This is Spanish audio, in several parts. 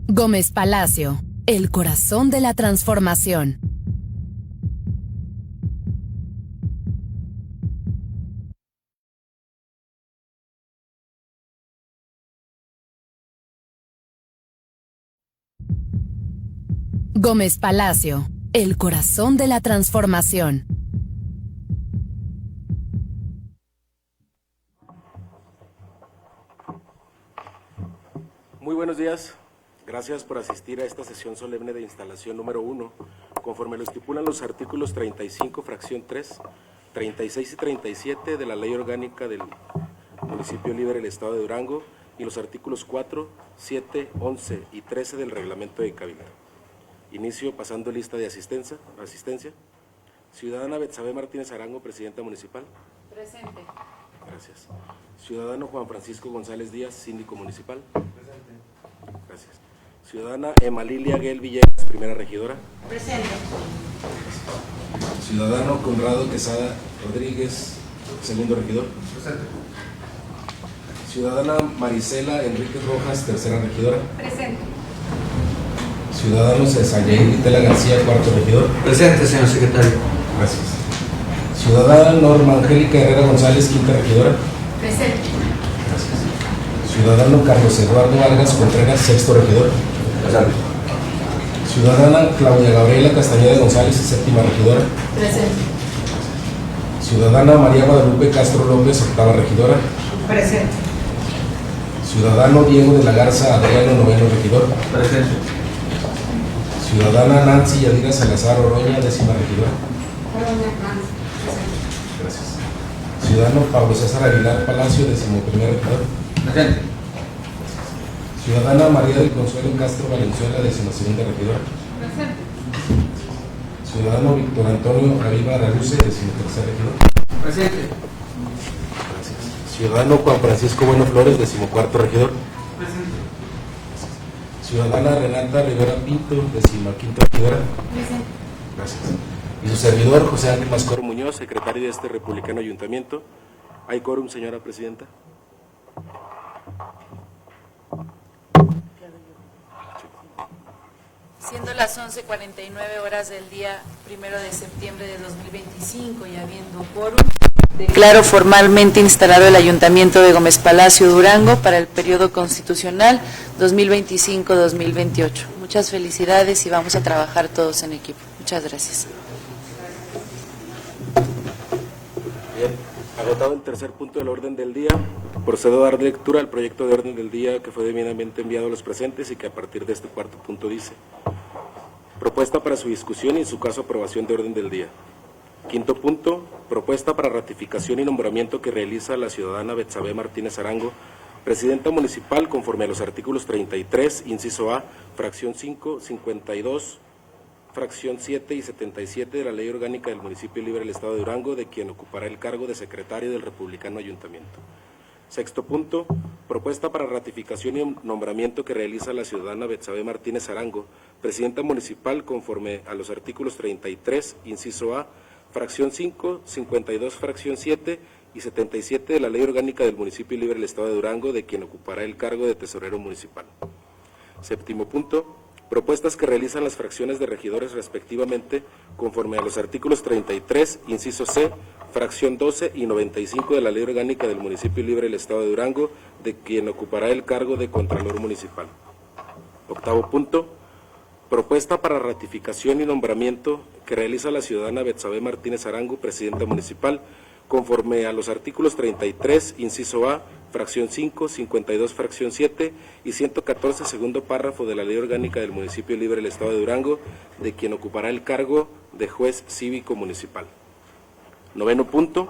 Gómez Palacio, el corazón de la transformación. Gómez Palacio, el corazón de la transformación. Muy buenos días. Gracias por asistir a esta sesión solemne de instalación número 1, conforme lo estipulan los artículos 35, fracción 3, 36 y 37 de la Ley Orgánica del Municipio Libre del Estado de Durango y los artículos 4, 7, 11 y 13 del Reglamento de Cabildo. Inicio pasando lista de asistencia. Ciudadana Betsabe Martínez Arango, Presidenta Municipal. Presente. Gracias. Ciudadano Juan Francisco González Díaz, Síndico Municipal. Presente. Gracias. Ciudadana Emalilia Guel Villegas, Primera Regidora. Presente. Gracias. Ciudadano Conrado Quesada Rodríguez, Segundo Regidor. Presente. Ciudadana Marisela Enríquez Rojas, Tercera Regidora. Presente. Ciudadano César Yair Vitela García, Cuarto Regidor. Presente, señor secretario. Gracias. Ciudadana Norma Angélica Herrera González, Quinta Regidora. Presente. Gracias. Ciudadano Carlos Eduardo Vargas Contreras, Sexto Regidor. Presente. Ciudadana Claudia Gabriela Castañeda González, Séptima Regidora. Presente. Ciudadana María Guadalupe Castro López, Octava Regidora. Presente. Ciudadano Diego de la Garza Adriano, Noveno Regidor. Presente. Ciudadana Nancy Yadira Salazar Oroña, Décima Regidora. Gracias. Ciudadano Pablo César Aguilar Palacio, 11º Regidor. Presente. Ciudadana María del Consuelo Castro Valenzuela, 12ª Regidora. Presente. Ciudadano Víctor Antonio Aviva Araluce, 13º Regidor. Presente. Gracias. Ciudadano Juan Francisco Bueno Flores, 14º Regidor. Presente. Ciudadana Renata Rivera Pinto, 15ª Regidora. Presente. Gracias. Y su servidor, José Ángel Mascoro Muñoz, secretario de este republicano ayuntamiento. ¿Hay quórum, señora presidenta? Siendo las 11:49 horas del día 1 de septiembre de 2025 y habiendo quórum, declaro formalmente instalado el Ayuntamiento de Gómez Palacio, Durango, para el periodo constitucional 2025-2028. Muchas felicidades y vamos a trabajar todos en equipo. Muchas gracias. Bien, agotado el tercer punto del orden del día, procedo a dar lectura al proyecto de orden del día que fue debidamente enviado a los presentes y que a partir de este cuarto punto dice: propuesta para su discusión y en su caso aprobación de orden del día. Quinto punto, propuesta para ratificación y nombramiento que realiza la ciudadana Betsabe Martínez Arango, Presidenta Municipal, conforme a los artículos 33, inciso A, fracción 5, 52, fracción 7 y 77 de la Ley Orgánica del Municipio Libre del Estado de Durango, de quien ocupará el cargo de secretario del republicano ayuntamiento. Sexto punto, propuesta para ratificación y nombramiento que realiza la ciudadana Betsabe Martínez Arango, Presidenta Municipal, conforme a los artículos 33, inciso A, fracción 5, 52, fracción 7 y 77 de la Ley Orgánica del Municipio Libre del Estado de Durango, de quien ocupará el cargo de tesorero municipal. Séptimo punto, propuestas que realizan las fracciones de regidores respectivamente, conforme a los artículos 33, inciso C, fracción 12 y 95 de la Ley Orgánica del Municipio Libre del Estado de Durango, de quien ocupará el cargo de Contralor Municipal. Octavo punto, propuesta para ratificación y nombramiento que realiza la ciudadana Betsabe Martínez Arango, Presidenta Municipal, conforme a los artículos 33, inciso A, fracción 5, 52, fracción 7 y 114, segundo párrafo de la Ley Orgánica del Municipio Libre del Estado de Durango, de quien ocupará el cargo de juez cívico municipal. Noveno punto,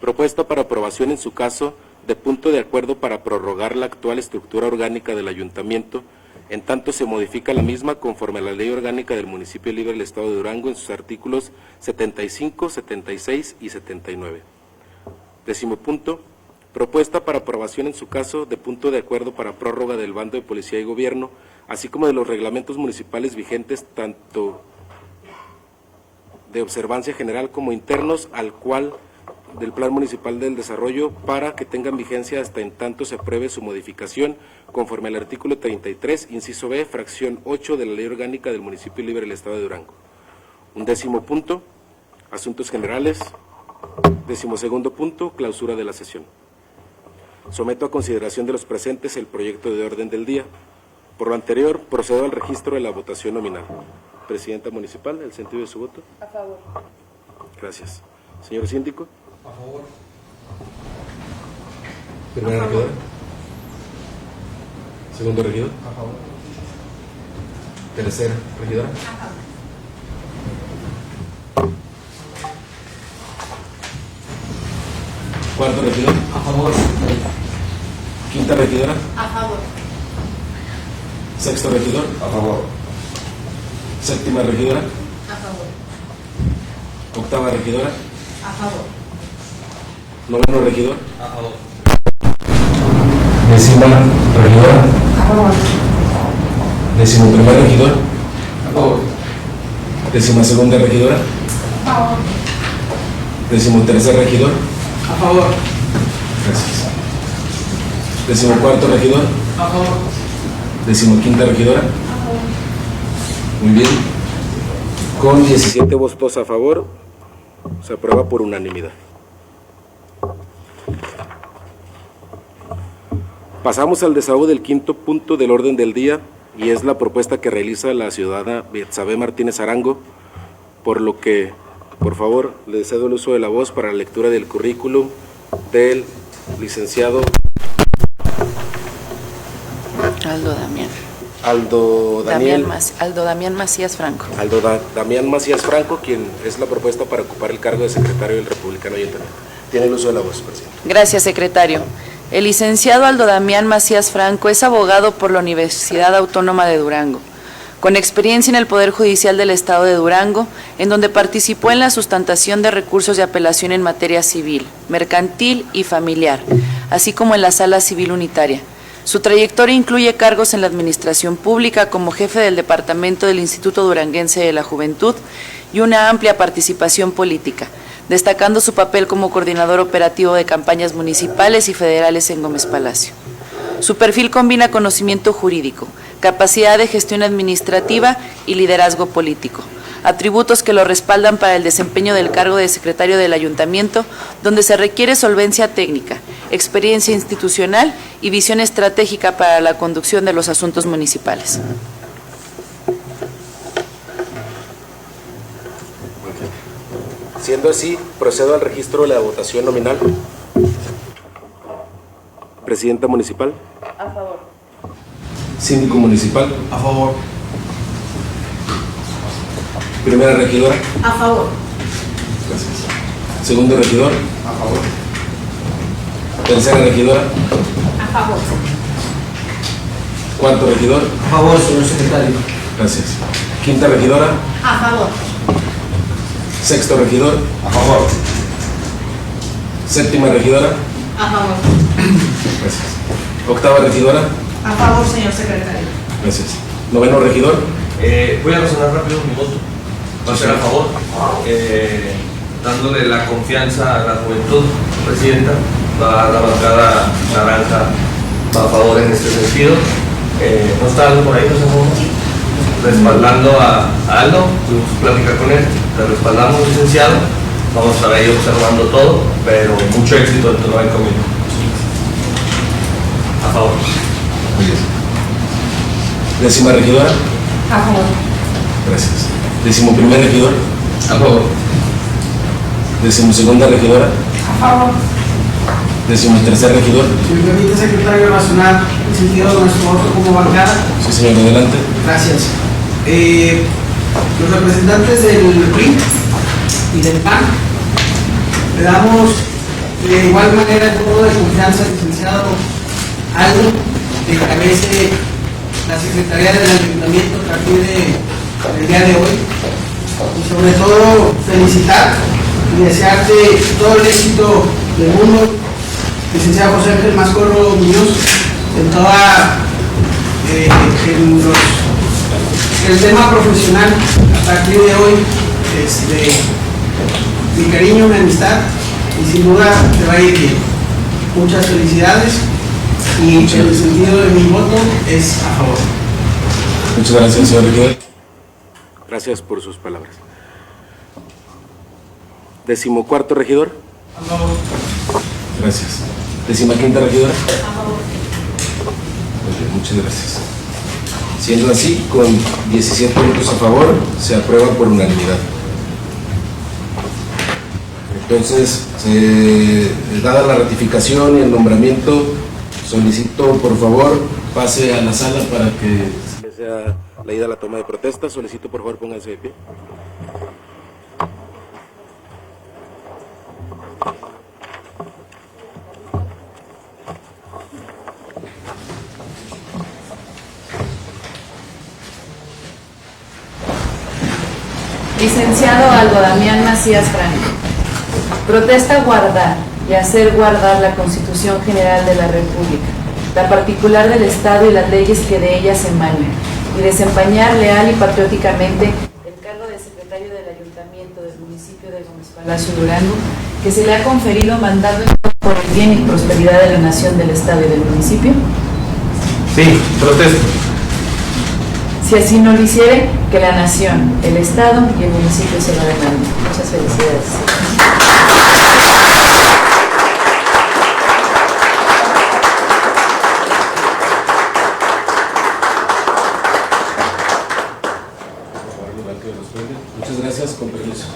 propuesta para aprobación en su caso de punto de acuerdo para prorrogar la actual estructura orgánica del ayuntamiento, en tanto se modifica la misma conforme a la Ley Orgánica del Municipio Libre del Estado de Durango en sus artículos 75, 76 y 79. Décimo punto, propuesta para aprobación en su caso de punto de acuerdo para prórroga del bando de policía y gobierno, así como de los reglamentos municipales vigentes, tanto de observancia general como internos, al cual del Plan Municipal del Desarrollo para que tengan vigencia hasta en tanto se apruebe su modificación conforme al artículo 33, inciso B, fracción 8 de la Ley Orgánica del Municipio Libre del Estado de Durango. 11º punto, asuntos generales. 12º punto, clausura de la sesión. Someto a consideración de los presentes el proyecto de orden del día. Por lo anterior, procedo al registro de la votación nominal. Presidenta Municipal, ¿el sentido de su voto? A favor. Gracias. Señor Síndico. A favor. Primera regidora. Segundo regidor. A favor. Tercera regidora. Cuarto regidor. A favor. Quinta regidora. A favor. Sexto regidor. A favor. Séptima regidora. A favor. Octava regidora. A favor. Noveno regidor. A favor. Décima regidora. A favor. 11º regidor. A favor. 12ª regidora. A favor. 13º regidor. A favor. Gracias. 14º regidor. A favor. 15ª regidora. Muy bien. Con 17 votos a favor, se aprueba por unanimidad. Pasamos al desahogo del 5º punto del orden del día, y es la propuesta que realiza la ciudadana Betsabe Martínez Arango, por lo que, por favor, le cedo el uso de la voz para la lectura del currículum del licenciado Aldo Damián Macías Franco. Damián Macías Franco, quien es la propuesta para ocupar el cargo de secretario del Republicano Ayuntamiento. Tiene el uso de la voz, presidente. Gracias, secretario. El licenciado Aldo Damián Macías Franco es abogado por la Universidad Autónoma de Durango, con experiencia en el Poder Judicial del Estado de Durango, en donde participó en la sustantación de recursos de apelación en materia civil, mercantil y familiar, así como en la Sala Civil Unitaria. Su trayectoria incluye cargos en la administración pública como jefe del Departamento del Instituto Duranguense de la Juventud y una amplia participación política, destacando su papel como coordinador operativo de campañas municipales y federales en Gómez Palacio. Su perfil combina conocimiento jurídico, capacidad de gestión administrativa y liderazgo político, atributos que lo respaldan para el desempeño del cargo de secretario del Ayuntamiento, donde se requiere solvencia técnica, experiencia institucional y visión estratégica para la conducción de los asuntos municipales. Siendo así, procedo al registro de la votación nominal. Presidenta Municipal. A favor. Síndico Municipal. A favor. Primera regidora. A favor. Gracias. Segundo regidor. A favor. Tercera regidora. A favor. Cuarto regidor. A favor, señor secretario. Gracias. Quinta regidora. A favor. Sexto regidor. A favor. Séptima regidora. A favor. Gracias. Octava regidora. A favor, señor secretario. Gracias. Noveno regidor. Voy a razonar rápido mi voto. Va a ser a favor, dándole la confianza a la juventud, presidenta. Va la bancada naranja va a favor en este sentido. ¿No está Aldo por ahí? ¿No se mueve? Respaldando a Aldo, tuvimos plática con él, le respaldamos, licenciado. Vamos a estar ahí observando todo, pero mucho éxito en todo el camino. A favor. Décima regidora. A favor. Gracias. 11º regidor. A favor. 12ª regidora. A favor. 13º regidor. Si me permite, secretario, razonar el sentido de nuestro voto como bancada. Sí, señor, adelante. Gracias. Los representantes del PRI y del PAN le damos de igual manera el voto de confianza al licenciado Aldo, que encabece la Secretaría del Ayuntamiento a partir del día de hoy. Y sobre todo felicitar y desearte todo el éxito del mundo, licenciado José Ángel Mascorro Muñoz, en toda el tema profesional. A partir de hoy, mi cariño, mi amistad y sin duda te va a ir bien. Muchas felicidades y el sentido de mi voto es a favor. Muchas gracias, señor regidor. Gracias por sus palabras. 14º regidor. A favor. Gracias. 15ª regidora. A favor. Muchas gracias. Siendo así, con 17 votos a favor, se aprueba por unanimidad. Entonces, dada la ratificación y el nombramiento, solicito, por favor, pase a la sala para que sea leída la toma de protesta. Solicito, por favor, pónganse de pie. Licenciado Aldo Damián Macías Franco, protesta guardar y hacer guardar la Constitución General de la República, la particular del Estado y las leyes que de ellas emanan, y desempeñar leal y patrióticamente el cargo de secretario del Ayuntamiento del municipio de Gómez Palacio Durango, que se le ha conferido mandado por el bien y prosperidad de la nación, del Estado y del municipio. Sí, protesto. Si así no lo hiciere, que la nación, el Estado y el municipio se lo demanden. Muchas felicidades. Muchas gracias, con permiso.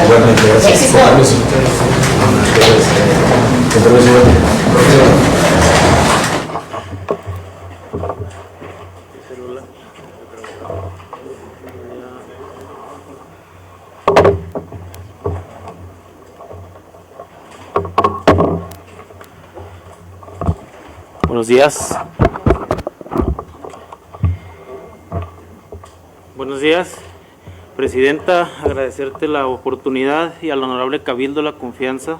Igualmente, gracias. Con permiso. Con permiso. Buenos días. Buenos días, Presidenta. Agradecerte la oportunidad y al honorable Cabildo la confianza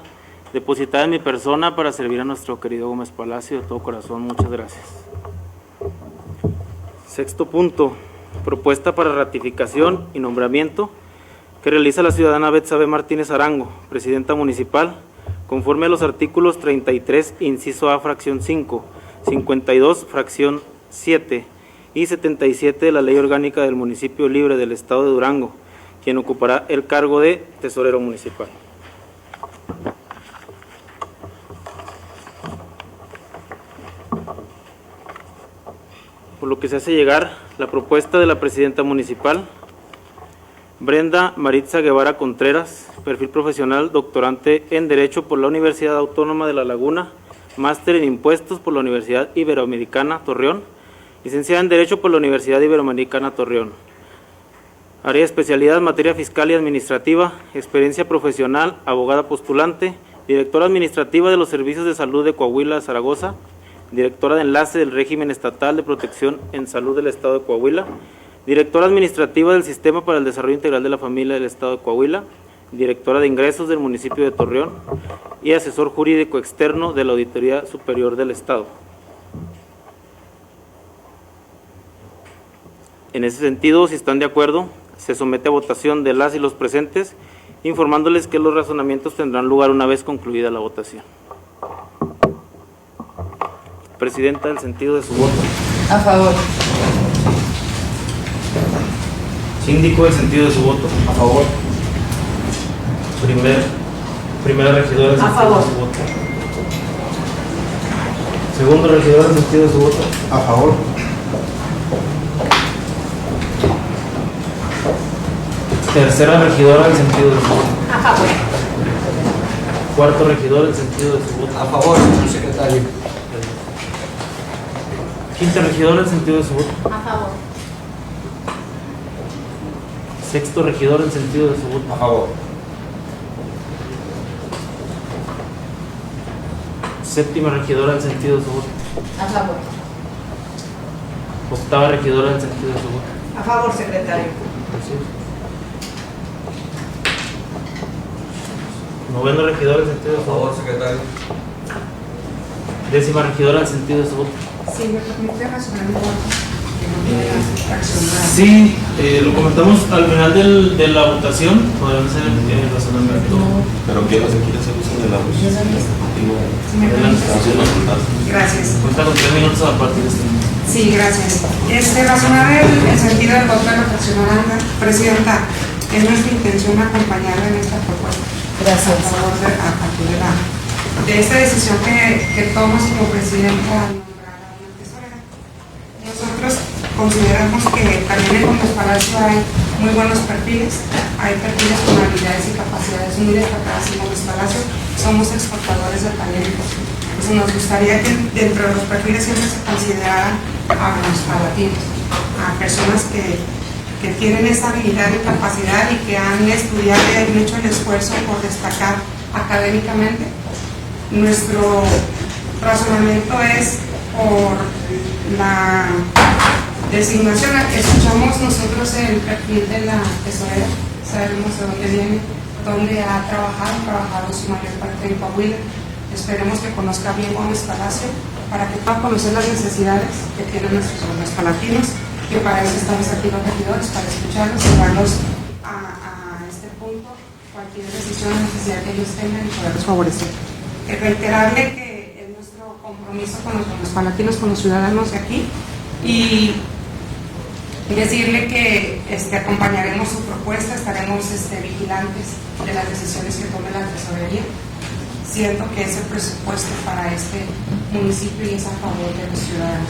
depositada en mi persona para servir a nuestro querido Gómez Palacio de todo corazón. Muchas gracias. Sexto punto, propuesta para ratificación y nombramiento que realiza la ciudadana Betsabe Martínez Arango, Presidenta Municipal, conforme a los artículos 33, inciso A, fracción 5, 52, fracción 7 y 77 de la Ley Orgánica del Municipio Libre del Estado de Durango, quien ocupará el cargo de tesorero municipal. Por lo que se hace llegar la propuesta de la Presidenta Municipal, Brenda Maritza Guevara Contreras, perfil profesional, doctorante en Derecho por la Universidad Autónoma de La Laguna, máster en Impuestos por la Universidad Iberoamericana Torreón, licenciada en Derecho por la Universidad Iberoamericana Torreón. Área de especialidad, materia fiscal y administrativa, experiencia profesional, abogada postulante, directora administrativa de los Servicios de Salud de Coahuila, Zaragoza, directora de enlace del Régimen Estatal de Protección en Salud del Estado de Coahuila, directora administrativa del Sistema para el Desarrollo Integral de la Familia del Estado de Coahuila, directora de ingresos del municipio de Torreón y asesor jurídico externo de la Auditoría Superior del Estado. En ese sentido, si están de acuerdo, se somete a votación de las y los presentes, informándoles que los razonamientos tendrán lugar una vez concluida la votación. Presidenta, el sentido de su voto. A favor. Síndico, el sentido de su voto. A favor. Primera regidora, el A sentido favor. de su voto. Segundo regidor, el sentido de su voto. A favor. Tercera regidora, el sentido de su voto. A favor. Cuarto regidor, el sentido de su voto. A favor, señor secretario. Quinta regidora, el sentido de su voto. A favor. Sexto regidor, el sentido de su voto. A favor. Séptima regidora en sentido de su voto. A favor. Octava regidora en sentido de su voto. A favor, secretario. Gracias. Noveno regidor en sentido de su Por favor, voto. secretario. Décima regidora en sentido de su voto. Sí, me permite razonar un voto que no tiene accionado. Sí, lo comentamos al final de la votación, podrán hacer el razonamiento. Pero ¿quién no se quiere hacer uso de la voz? Si me permite. Gracias. Cuenta con 3 minutos a partir de este momento. Sí, gracias. Razonar el sentido del voto de la fraccionada, Presidenta, es nuestra intención acompañarla en esta propuesta. Gracias. A favor a partir de esta decisión que toma como Presidenta al nombrar a una tesorera. Nosotros consideramos que también en Gómez Palacio hay muy buenos perfiles, hay perfiles con habilidades y capacidades muy destacadas en Gómez Palacio, somos exportadores de talento. Entonces nos gustaría que dentro de los perfiles siempre se consideraran a los palatinos, a personas que tienen esa habilidad y capacidad y que han estudiado y han hecho el esfuerzo por destacar académicamente. Nuestro razonamiento es por la designación. Escuchamos nosotros el perfil de la tesorera, sabemos de dónde viene, dónde ha trabajado su mayor parte en Coahuila. Esperemos que conozca bien Gómez Palacio para que pueda conocer las necesidades que tienen nuestros palatinos, que para eso estamos aquí los regidores, para escucharlos, llevarlos a este punto, cualquier decisión o necesidad que ellos tengan y poderlos favorecer. Reiterarle que es nuestro compromiso con los palatinos, con los ciudadanos de aquí, y decirle que acompañaremos su propuesta, estaremos vigilantes de las decisiones que tome la tesorería. Siento que es el presupuesto para este municipio y es a favor de los ciudadanos.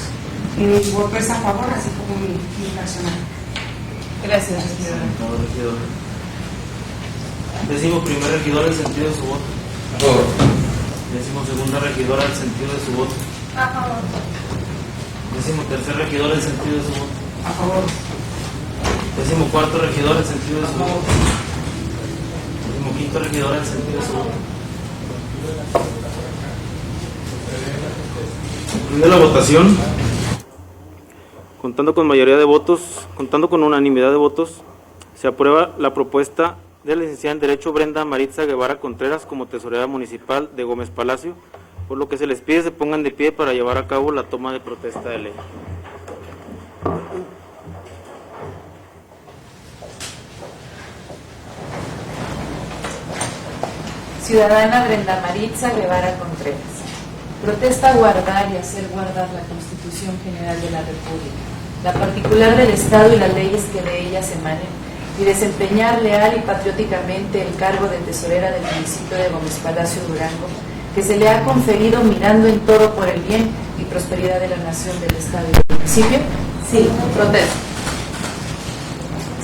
Mi voto es a favor, así como mi fraccional. Gracias, regidora. Décimo primer regidor en sentido de su voto. A favor. Décimo segunda regidora en sentido de su voto. A favor. Décimo tercer regidor en sentido de su voto. A favor. Décimo cuarto regidor en sentido de su voto. Décimo quinto regidor en sentido de su voto. Concluida la votación, contando con mayoría de votos, contando con unanimidad de votos, se aprueba la propuesta de la licenciada en Derecho Brenda Maritza Guevara Contreras como tesorera municipal de Gómez Palacio, por lo que se les pide se pongan de pie para llevar a cabo la toma de protesta de ley. Ciudadana Brenda Maritza Guevara Contreras. Protesta guardar y hacer guardar la Constitución General de la República, la particular del Estado y las leyes que de ellas emanen, y desempeñar leal y patrióticamente el cargo de tesorera del municipio de Gómez Palacio, Durango, que se le ha conferido mirando en todo por el bien y prosperidad de la nación, del Estado y del municipio. Sí, protesto.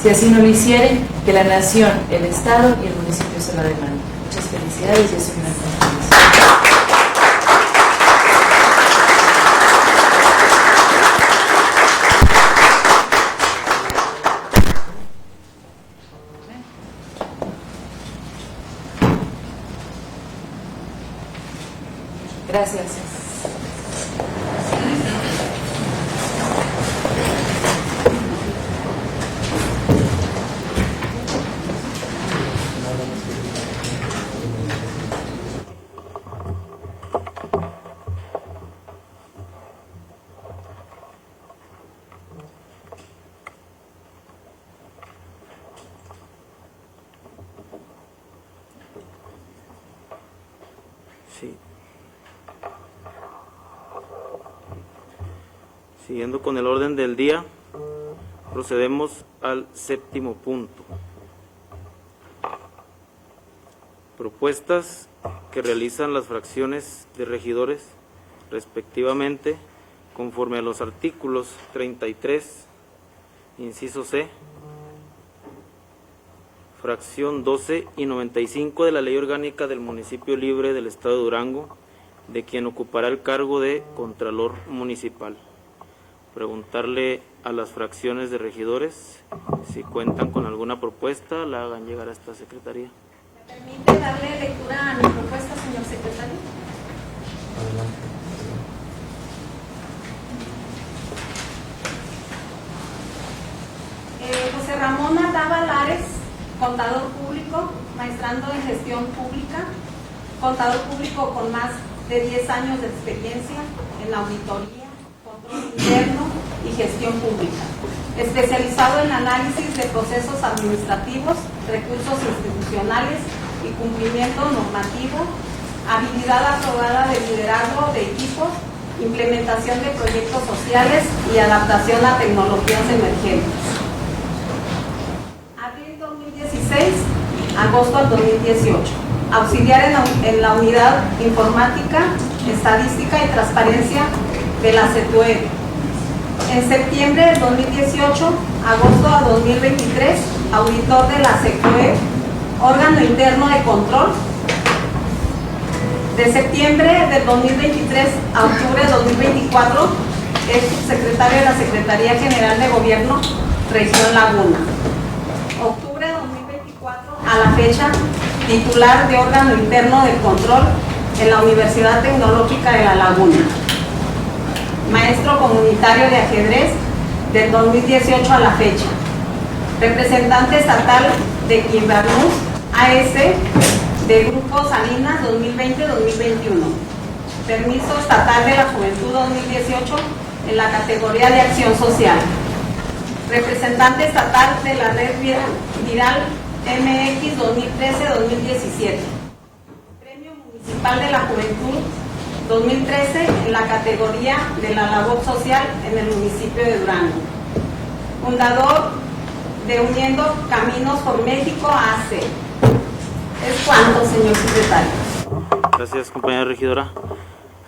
Si así no lo hiciere, que la nación, el Estado y el municipio se lo demanden. Muchas felicidades y es un gran compromiso. Gracias. Sí. Siguiendo con el orden del día, procedemos al séptimo punto. Propuestas que realizan las fracciones de regidores, respectivamente, conforme a los artículos 33, inciso C, fracción 12 y 95 de la Ley Orgánica del Municipio Libre del Estado de Durango, de quien ocupará el cargo de Contralor Municipal. Preguntarle a las fracciones de regidores si cuentan con alguna propuesta, la hagan llegar a esta secretaría. ¿Me permite darle lectura a mi propuesta, señor secretario? José Ramón Aldaba Lares, contador público, maestrando en gestión pública, contador público con más de 10 años de experiencia en auditoría, control interno y gestión pública, especializado en análisis de procesos administrativos, recursos institucionales y cumplimiento normativo, habilidad aprobada de liderazgo de equipos, implementación de proyectos sociales y adaptación a tecnologías emergentes. Abril 2016, agosto del 2018. Auxiliar en la unidad informática, estadística y transparencia de la CETUE. En septiembre del 2018, agosto a 2023, auditor de la CETUE, órgano interno de control. De septiembre del 2023 a octubre del 2024, es subsecretario de la Secretaría General de Gobierno, Región Laguna. Octubre de 2024 a la fecha, titular de órgano interno de control en la Universidad Tecnológica de La Laguna. Maestro comunitario de ajedrez del 2018 a la fecha. Representante estatal de Quimbarnús AS de Grupo Salinas 2020-2021. Permiso estatal de la Juventud 2018 en la categoría de acción social. Representante estatal de la Red Viral MX 2013-2017. Premio Municipal de la Juventud 2013 en la categoría de la labor social en el municipio de Durango. Fundador de Uniendo Caminos por México AC. ¿Es cuánto, señor secretario? Gracias, compañera regidora.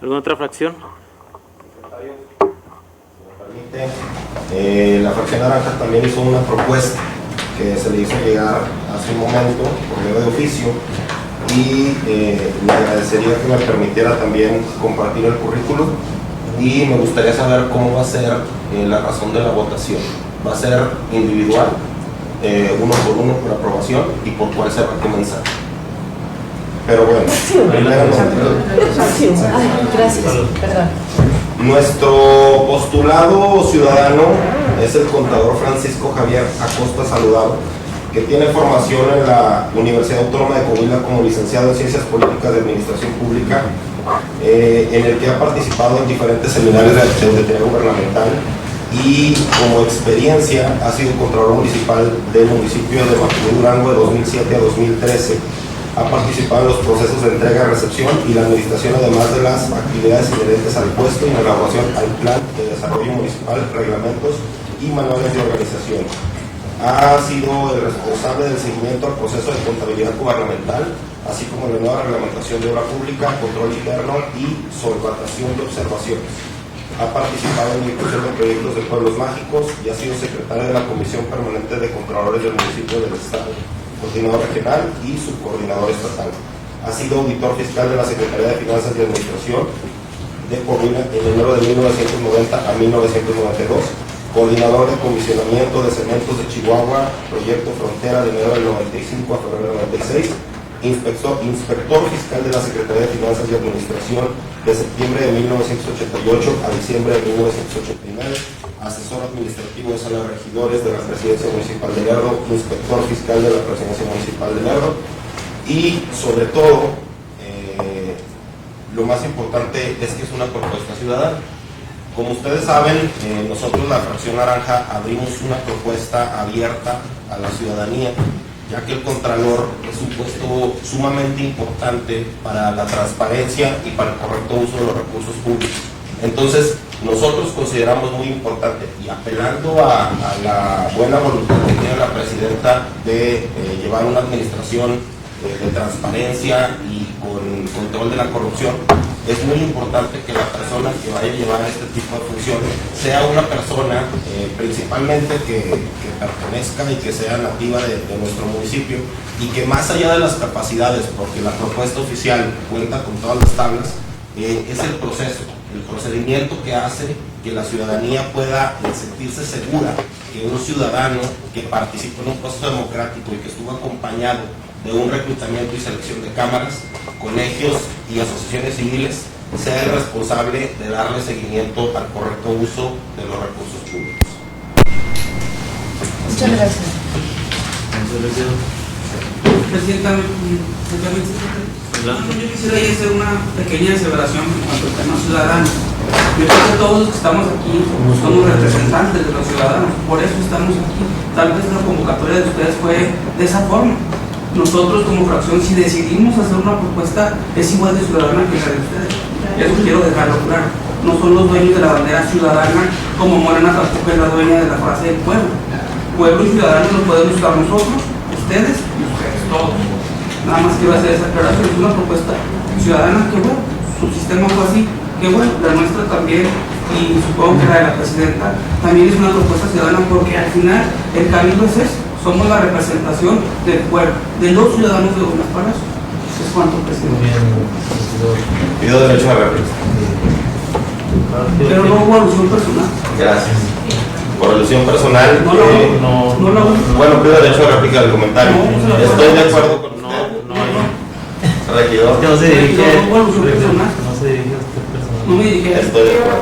¿Alguna otra fracción? La fracción naranja también hizo una propuesta que se le hizo llegar hace un momento por medio de oficio y le agradecería que me permitiera también compartir el currículum y me gustaría saber cómo va a ser la razón de la votación. Va a ser individual, uno por aprobación y por cuál se va a comenzar. Pero bueno, Gracias, perdón. Nuestro postulado ciudadano es el contador Francisco Javier Acosta Saludado, que tiene formación en la Universidad Autónoma de Coahuila como licenciado en Ciencias Políticas de Administración Pública, en el que ha participado en diferentes seminarios de auditoría gubernamental y como experiencia ha sido Contralor Municipal del municipio de Mapimí, Durango, de 2007 a 2013. Ha participado en los procesos de entrega, recepción y la administración, además de las actividades inherentes al puesto y en la elaboración al plan de desarrollo municipal, reglamentos y manuales de organización. Ha sido el responsable del seguimiento al proceso de contabilidad gubernamental, así como la nueva reglamentación de obra pública, control interno y solvatación de observaciones. Ha participado en la inclusión de proyectos de pueblos mágicos y ha sido secretario de la Comisión Permanente de Contralores del Municipio del Estado, coordinador regional y subcoordinador estatal. Ha sido auditor fiscal de la Secretaría de Finanzas y Administración de Coahuila en enero de 1990 a 1992, coordinador de comisionamiento de cementos de Chihuahua, proyecto Frontera de enero del 95 a febrero del 96, inspector fiscal de la Secretaría de Finanzas y Administración de septiembre de 1988 a diciembre de 1989, asesor administrativo de sala de regidores de la Presidencia Municipal de Lerdo, inspector fiscal de la Presidencia Municipal de Lerdo y sobre todo, lo más importante es que es una propuesta ciudadana. Como ustedes saben, nosotros la fracción naranja abrimos una propuesta abierta a la ciudadanía, ya que el Contralor es un puesto sumamente importante para la transparencia y para el correcto uso de los recursos públicos. Entonces, nosotros consideramos muy importante y apelando a la buena voluntad que tiene la presidenta de llevar una administración de transparencia y con control de la corrupción, es muy importante que la persona que vaya a llevar este tipo de funciones sea una persona principalmente que pertenezca y que sea nativa de nuestro municipio y que más allá de las capacidades, porque la propuesta oficial cuenta con todas las tablas, es el proceso, el procedimiento que hace que la ciudadanía pueda sentirse segura que un ciudadano que participó en un proceso democrático y que estuvo acompañado de un reclutamiento y selección de cámaras, colegios y asociaciones civiles sea el responsable de darle seguimiento al correcto uso de los recursos públicos. Muchas gracias. Presidenta, yo quisiera ahí hacer una pequeña aseveración en cuanto al tema ciudadano. Yo creo que todos los que estamos aquí somos representantes de los ciudadanos, por eso estamos aquí. Tal vez la convocatoria de ustedes fue de esa forma. Nosotros como fracción, si decidimos hacer una propuesta, es igual de ciudadana que la de ustedes. Eso quiero dejarlo claro. No son los dueños de la bandera ciudadana, como Morena tampoco es la dueña de la frase del pueblo. Pueblo y ciudadanos lo podemos usar nosotros, ustedes y ustedes todos. Nada más quiero hacer esa aclaración. Es una propuesta ciudadana, que bueno, su sistema fue así, que bueno, la nuestra también, y supongo que la de la presidenta también es una propuesta ciudadana, porque al final el cabildo es eso, somos la representación del pueblo, de los ciudadanos de Gómez Palacio. Es cuanto, presidente. Pido derecho a réplica. Pero no hubo alusión personal. Gracias. Por alusión personal, no, bueno, pido derecho a réplica del comentario. Estoy de acuerdo con usted. Regidor. No se dirige a usted personal. No me dirige a usted. Estoy de acuerdo.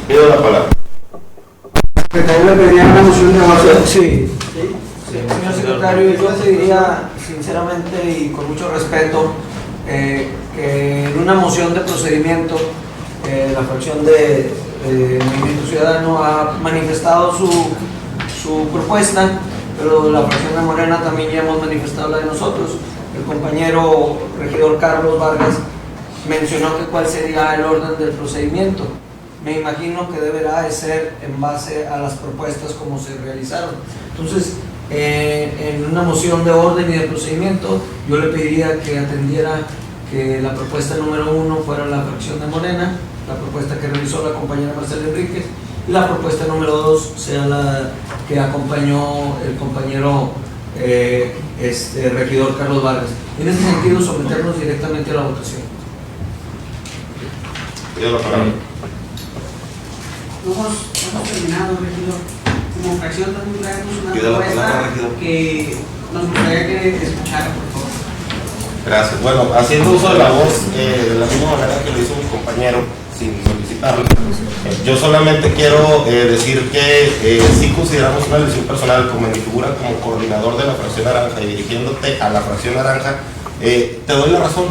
Pido la palabra. Secretario, le pediría una moción de acuerdo. Sí. Señor secretario, yo le pediría sinceramente y con mucho respeto que en una moción de procedimiento la fracción de Movimiento Ciudadano ha manifestado su propuesta, pero la fracción de Morena también ya hemos manifestado la de nosotros. El compañero regidor Carlos Vargas mencionó que cuál sería el orden del procedimiento. Me imagino que deberá de ser en base a las propuestas como se realizaron. Entonces, en una moción de orden y de procedimiento, yo le pediría que atendiera que la propuesta número 1 fuera la fracción de Morena, la propuesta que realizó la compañera Marcela Enríquez, y la propuesta número 2 sea la que acompañó el compañero regidor Carlos Vargas. En ese sentido, someternos directamente a la votación. Pido la palabra. Hemos terminado, regidor. Como fracción también traemos una Pido la propuesta palabra, regidor. que nos gustaría que escuchara, por favor. Gracias. Bueno, haciendo uso de la voz de la misma manera que lo hizo mi compañero, sin solicitarlo, yo solamente quiero decir que sí consideramos una elección personal como en mi figura como coordinador de la fracción naranja y dirigiéndote a la fracción naranja, te doy la razón.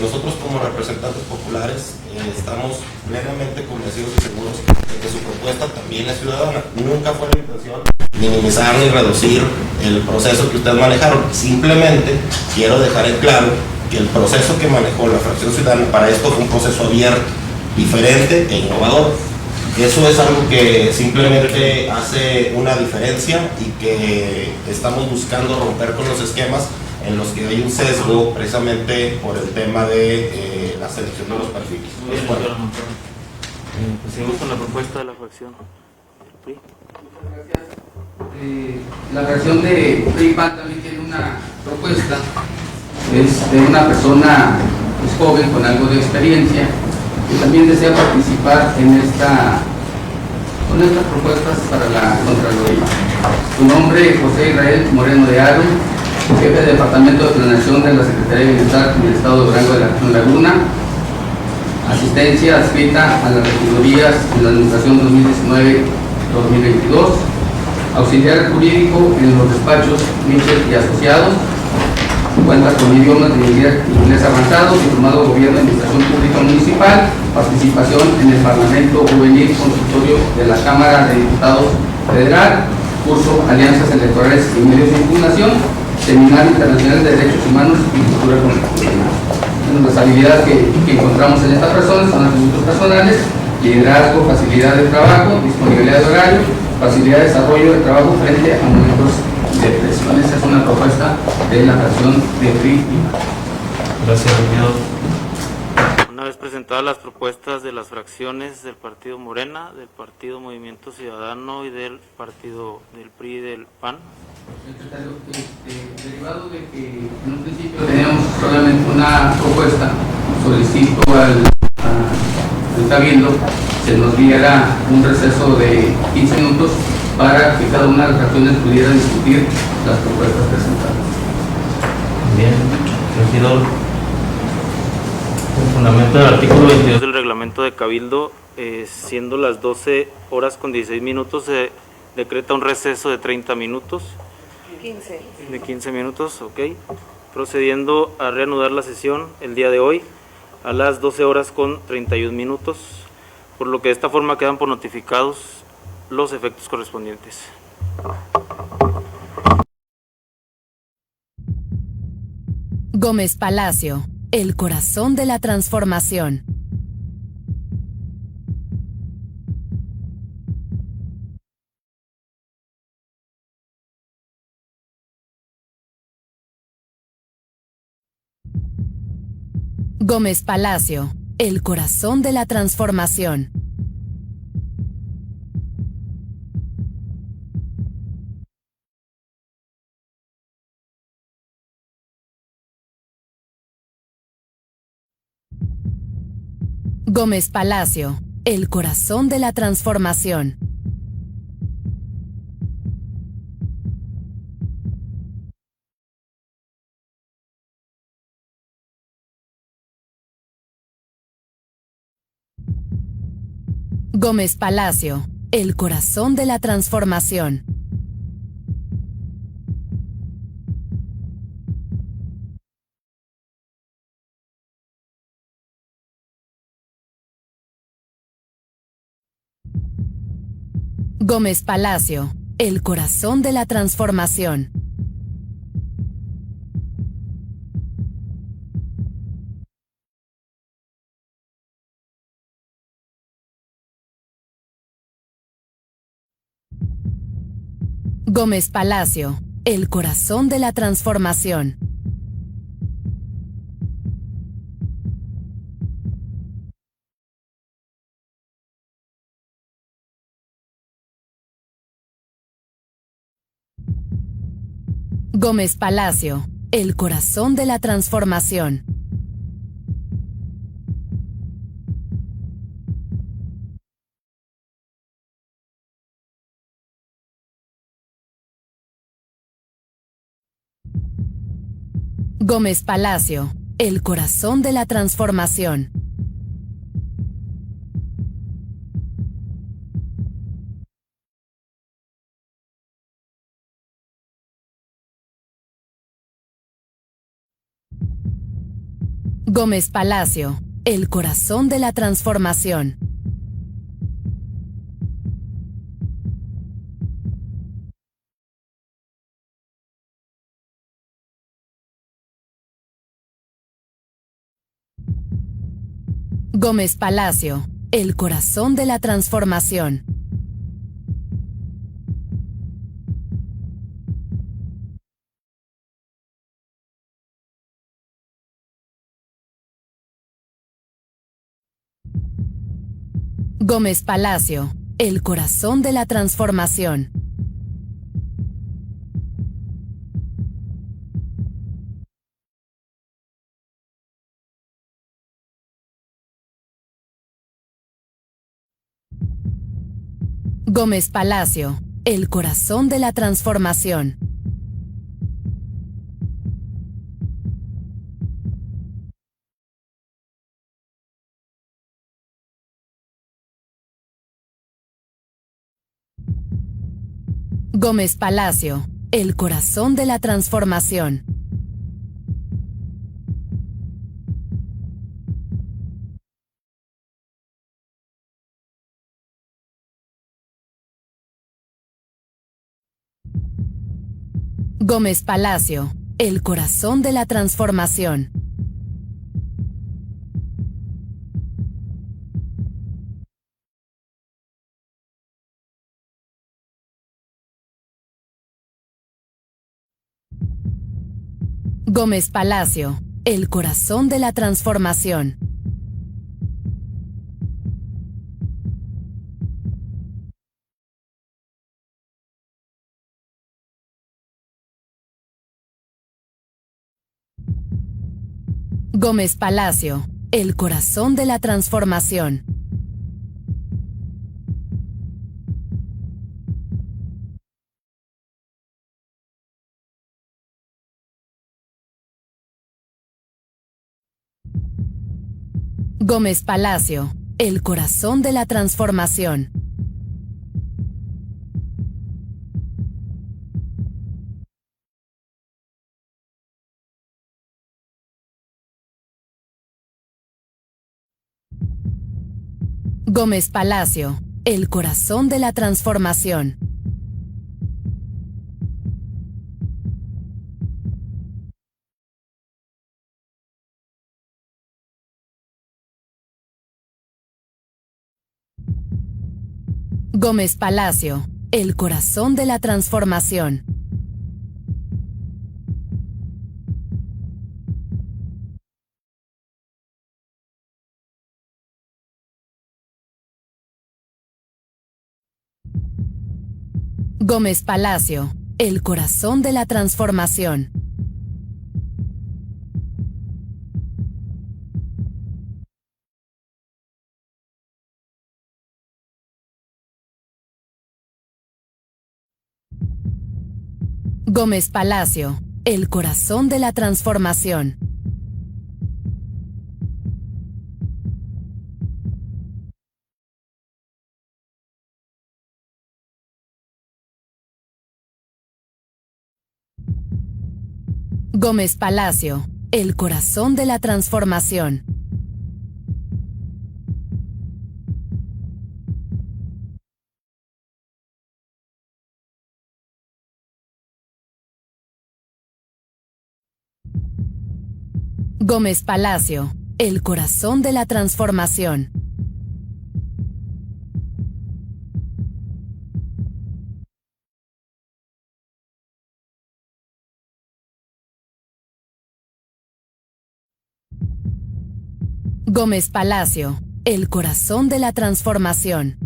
Nosotros como representantes populares estamos plenamente convencidos y seguros de que su propuesta también es ciudadana. Nunca fue la intención minimizar ni reducir el proceso que ustedes manejaron. Simplemente quiero dejar en claro que el proceso que manejó la fracción ciudadana para esto fue un proceso abierto, diferente e innovador. Eso es algo que simplemente hace una diferencia y que estamos buscando romper con los esquemas en los que hay un sesgo precisamente por el tema de la selección de los perfiles. Seguimos con la propuesta de la fracción. La fracción de PRI-PAN también tiene una propuesta, es de una persona joven con algo de experiencia que también desea participar con estas propuestas para la Contraloría. Su nombre es José Israel Moreno de Aro, jefe de Departamento de Planeación de la Secretaría de Bienestar del Estado de Durango de la Región Laguna, asistencia adscrita a las regidurías de la Administración 2019-2022, auxiliar jurídico en los despachos Mitchell y Asociados, cuenta con idiomas de inglés avanzado, diplomado de Gobierno y Administración Pública Municipal, participación en el Parlamento Juvenil Consultorio de la Cámara de Diputados Federal, curso Alianzas Electorales y Medios de Impugnación, Seminario Internacional de Derechos Humanos y Cultura Constitucional. Las habilidades que encontramos en esta persona son atributos personales: liderazgo, facilidad de trabajo, disponibilidad de horario, facilidad de desarrollo de trabajo frente a momentos de presión. Esa es una propuesta de la fracción de PRI. Gracias, regidor. Una vez presentadas las propuestas de las fracciones del Partido Morena, del Partido Movimiento Ciudadano y del Partido del PRI y del PAN. Secretario, derivado de que en un principio teníamos solamente una propuesta, solicito al Cabildo se nos diera un receso de 15 minutos para que cada una de las fracciones pudiera discutir las propuestas presentadas. Bien, regidor. fundamento del artículo 22 del reglamento de Cabildo, siendo las 12 horas con 16 minutos, se decreta un receso de 30 minutos. 15. De 15 minutos, ok. Procediendo a reanudar la sesión el día de hoy a las 12 horas con 31 minutos, por lo que de esta forma quedan por notificados los efectos correspondientes. Gómez Palacio, el corazón de la transformación. Gómez Palacio, el corazón de la transformación. Gómez Palacio, el corazón de la transformación. Gómez Palacio, el corazón de la transformación. Gómez Palacio, el corazón de la transformación. Gómez Palacio, el corazón de la transformación. Gómez Palacio, el corazón de la transformación. Gómez Palacio, el corazón de la transformación. Gómez Palacio, el corazón de la transformación. Gómez Palacio, el corazón de la transformación. Gómez Palacio, el corazón de la transformación. Gómez Palacio, el corazón de la transformación. Gómez Palacio, el corazón de la transformación. Gómez Palacio, el corazón de la transformación. Gómez Palacio, el corazón de la transformación. Gómez Palacio, el corazón de la transformación. Gómez Palacio, el corazón de la transformación. Gómez Palacio, el corazón de la transformación. Gómez Palacio, el corazón de la transformación. Gómez Palacio, el corazón de la transformación. Gómez Palacio, el corazón de la transformación. Gómez Palacio, el corazón de la transformación. Gómez Palacio, el corazón de la transformación. Gómez Palacio, el corazón de la transformación.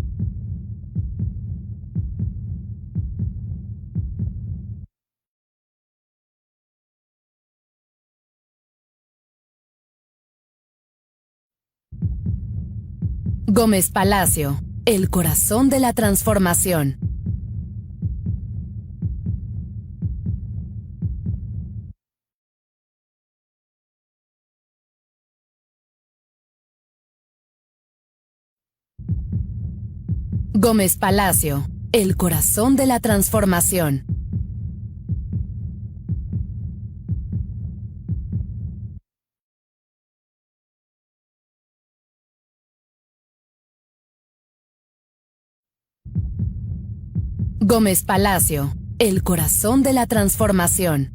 Gómez Palacio, el corazón de la transformación. Gómez Palacio, el corazón de la transformación. Gómez Palacio, el corazón de la transformación.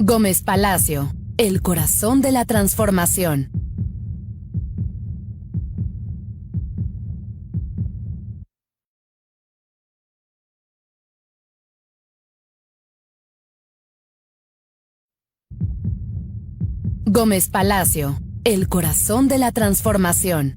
Gómez Palacio, el corazón de la transformación. Gómez Palacio, el corazón de la transformación.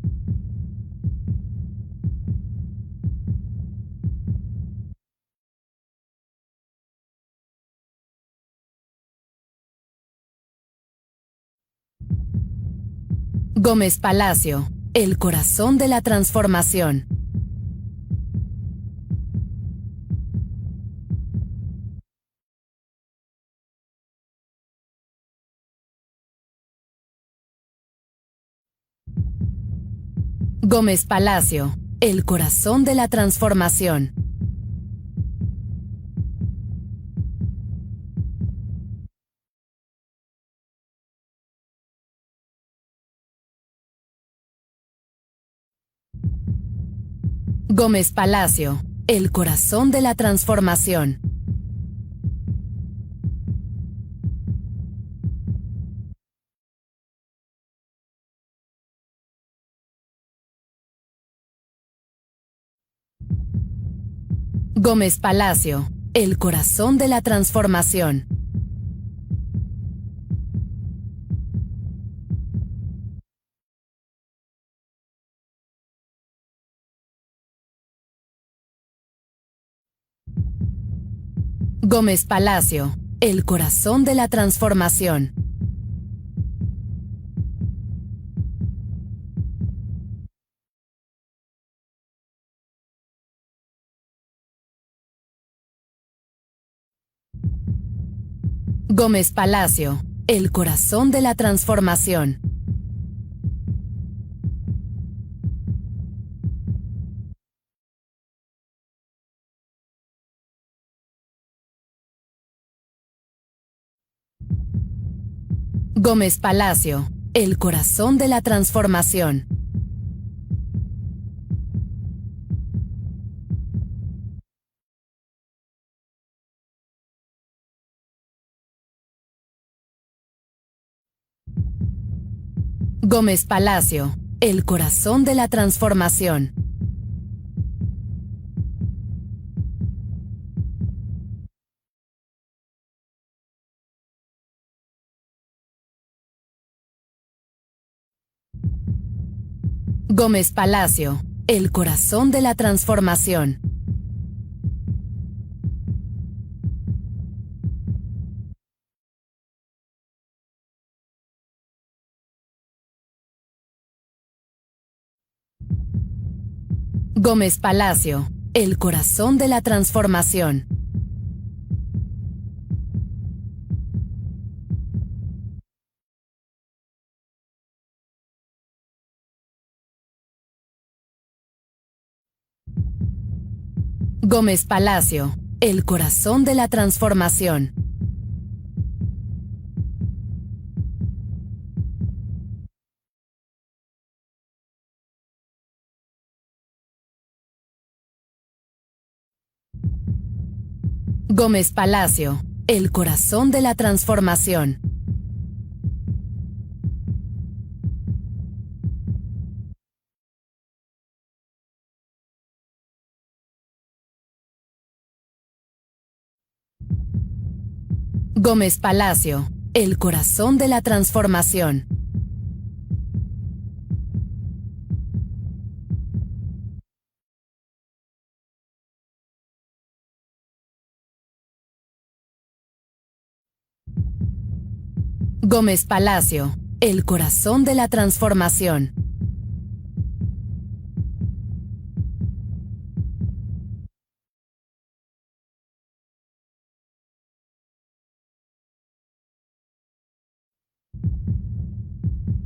Gómez Palacio, el corazón de la transformación. Gómez Palacio, el corazón de la transformación. Gómez Palacio, el corazón de la transformación. Gómez Palacio, el corazón de la transformación. Gómez Palacio, el corazón de la transformación. Gómez Palacio, el corazón de la transformación. Gómez Palacio, el corazón de la transformación. Gómez Palacio, el corazón de la transformación. Gómez Palacio, el corazón de la transformación. Gómez Palacio, el corazón de la transformación. Gómez Palacio, el corazón de la transformación. Gómez Palacio, el corazón de la transformación. Gómez Palacio, el corazón de la transformación. Gómez Palacio, el corazón de la transformación.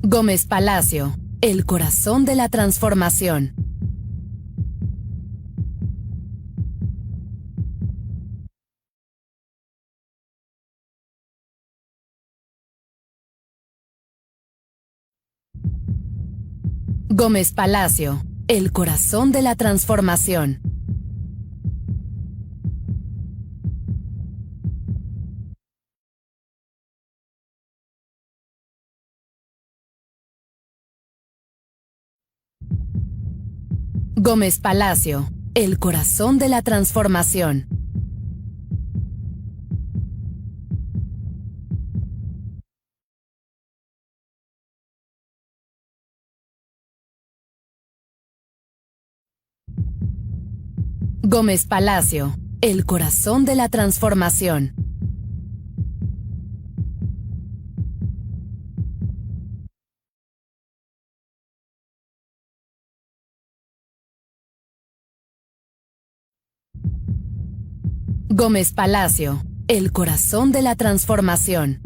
Gómez Palacio, el corazón de la transformación. Gómez Palacio, el corazón de la transformación. Gómez Palacio, el corazón de la transformación. Gómez Palacio, el corazón de la transformación. Gómez Palacio, el corazón de la transformación.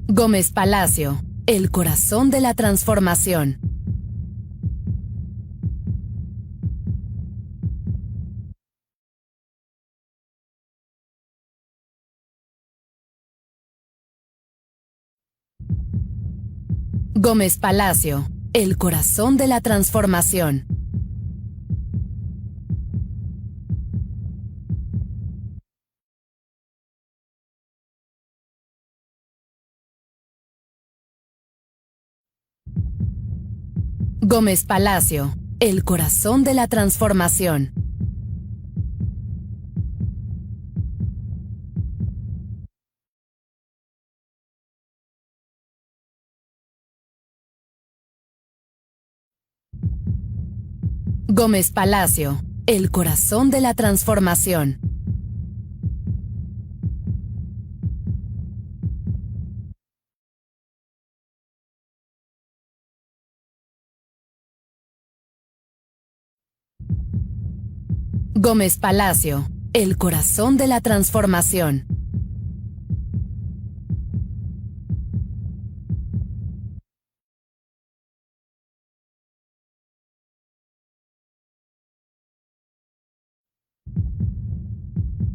Gómez Palacio, el corazón de la transformación. Gómez Palacio, el corazón de la transformación. Gómez Palacio, el corazón de la transformación. Gómez Palacio, el corazón de la transformación. Gómez Palacio, el corazón de la transformación.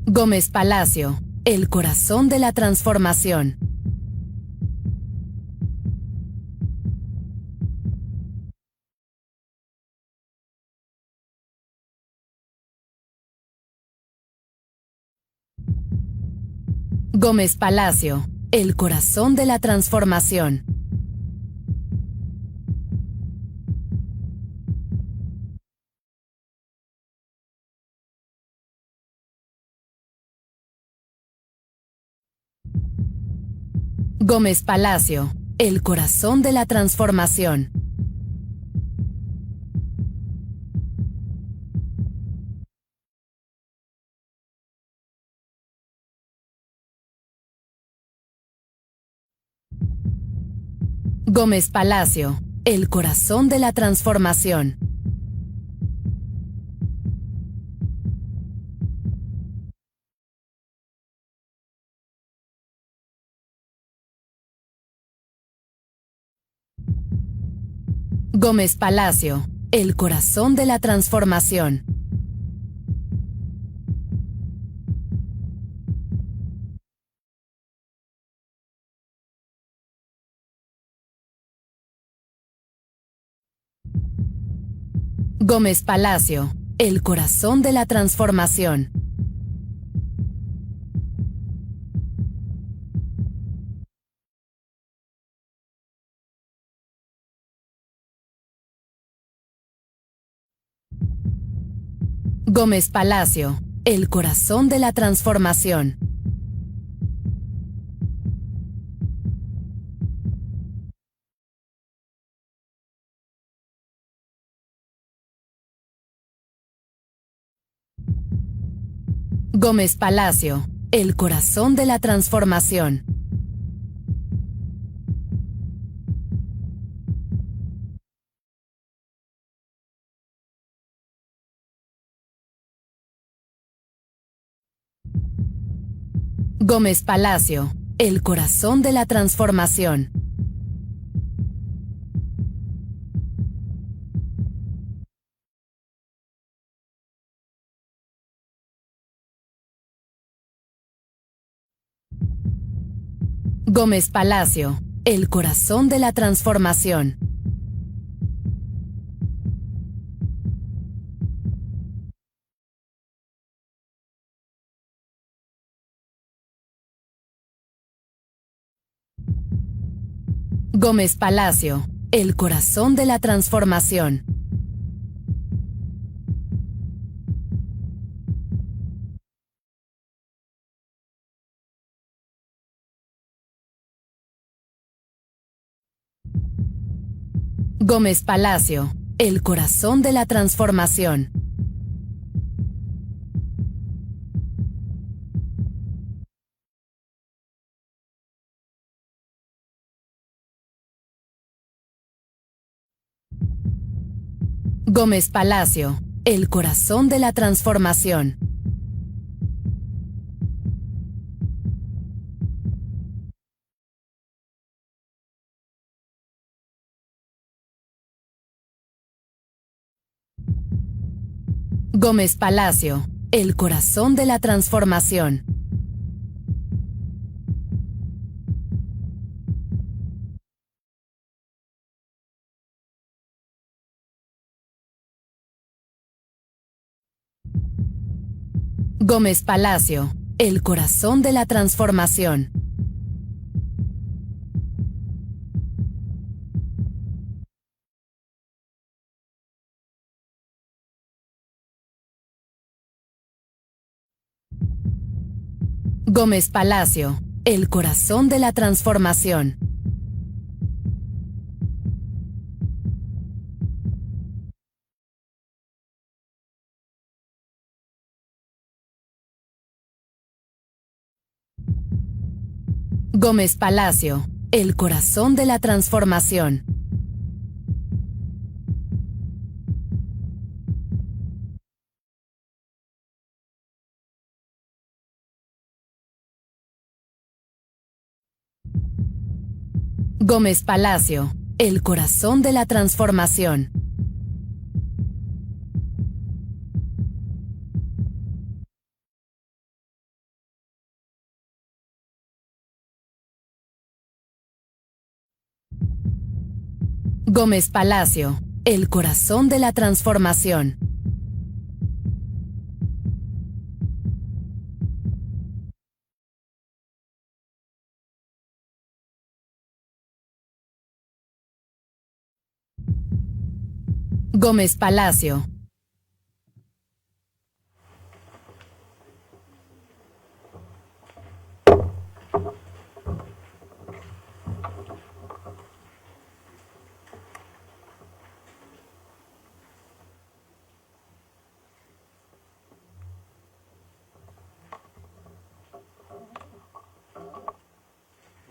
Gómez Palacio, el corazón de la transformación. Gómez Palacio, el corazón de la transformación. Gómez Palacio, el corazón de la transformación. Gómez Palacio, el corazón de la transformación. Gómez Palacio, el corazón de la transformación. Gómez Palacio, el corazón de la transformación. Gómez Palacio, el corazón de la transformación. Gómez Palacio, el corazón de la transformación. Gómez Palacio, el corazón de la transformación. Gómez Palacio, el corazón de la transformación. Gómez Palacio, el corazón de la transformación. Gómez Palacio, el corazón de la transformación. Gómez Palacio, el corazón de la transformación. Gómez Palacio, el corazón de la transformación. Gómez Palacio, el corazón de la transformación. Gómez Palacio, el corazón de la transformación. Gómez Palacio, el corazón de la transformación. Gómez Palacio, el corazón de la transformación. Gómez Palacio, el corazón de la transformación. Gómez Palacio.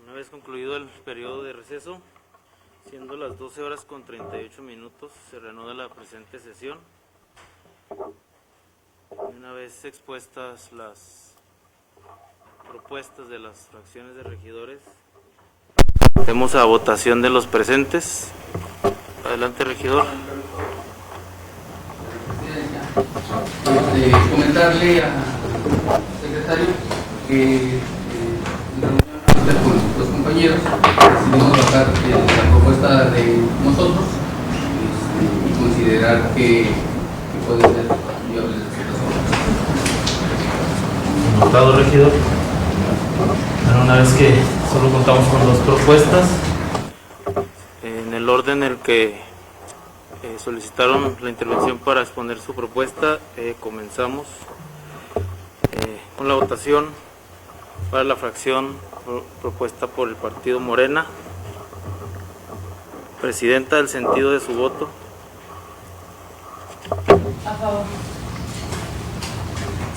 Una vez concluido el periodo de receso, siendo las 12:38, se reanuda la presente sesión. Una vez expuestas las propuestas de las fracciones de regidores, hacemos a votación de los presentes. Adelante, regidor. Comentarle al secretario que con los compañeros decidimos bajar la propuesta de nosotros y considerar que puede ser viable la situación. Notado, regidor. Bueno, una vez que solo contamos con dos propuestas, en el orden en el que solicitaron la intervención para exponer su propuesta, comenzamos con la votación para la fracción propuesta por el partido Morena. Presidenta, el sentido de su voto. A favor.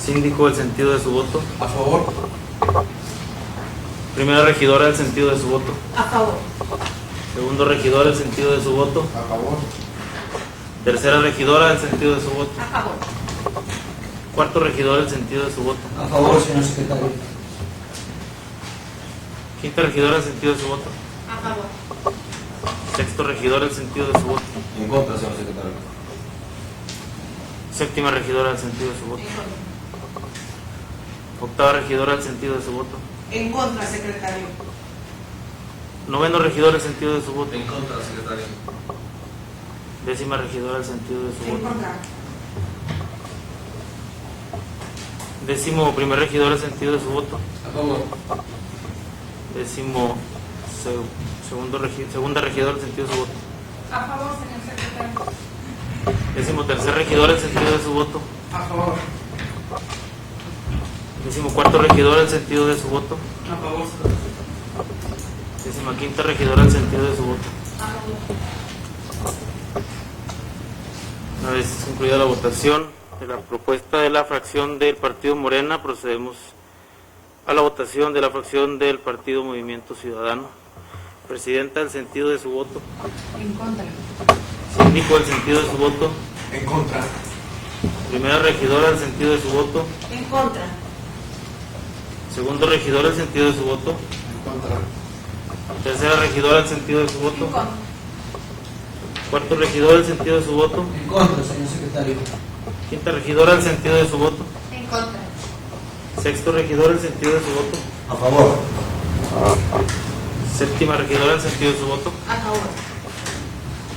Síndico, el sentido de su voto. A favor. Primera regidora, el sentido de su voto. A favor. Segundo regidor, el sentido de su voto. A favor. Tercera regidora, el sentido de su voto. A favor. Cuarto regidor, el sentido de su voto. A favor, señor secretario. Quinta regidora, el sentido de su voto. A favor. Sexto regidor, el sentido de su voto. En contra, señor secretario. Séptima regidora, el sentido de su voto. Octava regidora, el sentido de su voto. En contra, secretario. Noveno regidor, el sentido de su voto. En contra, secretario. Décima regidora, el sentido de su En voto. contra. Décimo primer regidor, el sentido de su voto. A favor. Décimo segunda regidora, el sentido de su voto. A favor, señor secretario. Décimo tercer regidor, el sentido de su voto. A favor. Décimo cuarto regidor, el sentido de su voto. A favor. Décima quinta regidora, el sentido de su voto. A favor. Una vez concluida la votación de la propuesta de la fracción del partido Morena, procedemos a la votación de la fracción del partido Movimiento Ciudadano. Presidenta, el sentido de su voto. En contra. Síndico, el sentido de su voto. En contra. Primera regidora, el sentido de su voto. En contra. Segundo regidor, el sentido de su voto. En contra. Tercera regidora, el sentido de su En voto. contra. Cuarto regidor, el sentido de su voto. En contra, señor secretario. Quinta regidora, el sentido de su voto. En contra. Sexto regidor, el sentido de su voto. A favor. Séptima regidora, el sentido de su voto. A favor.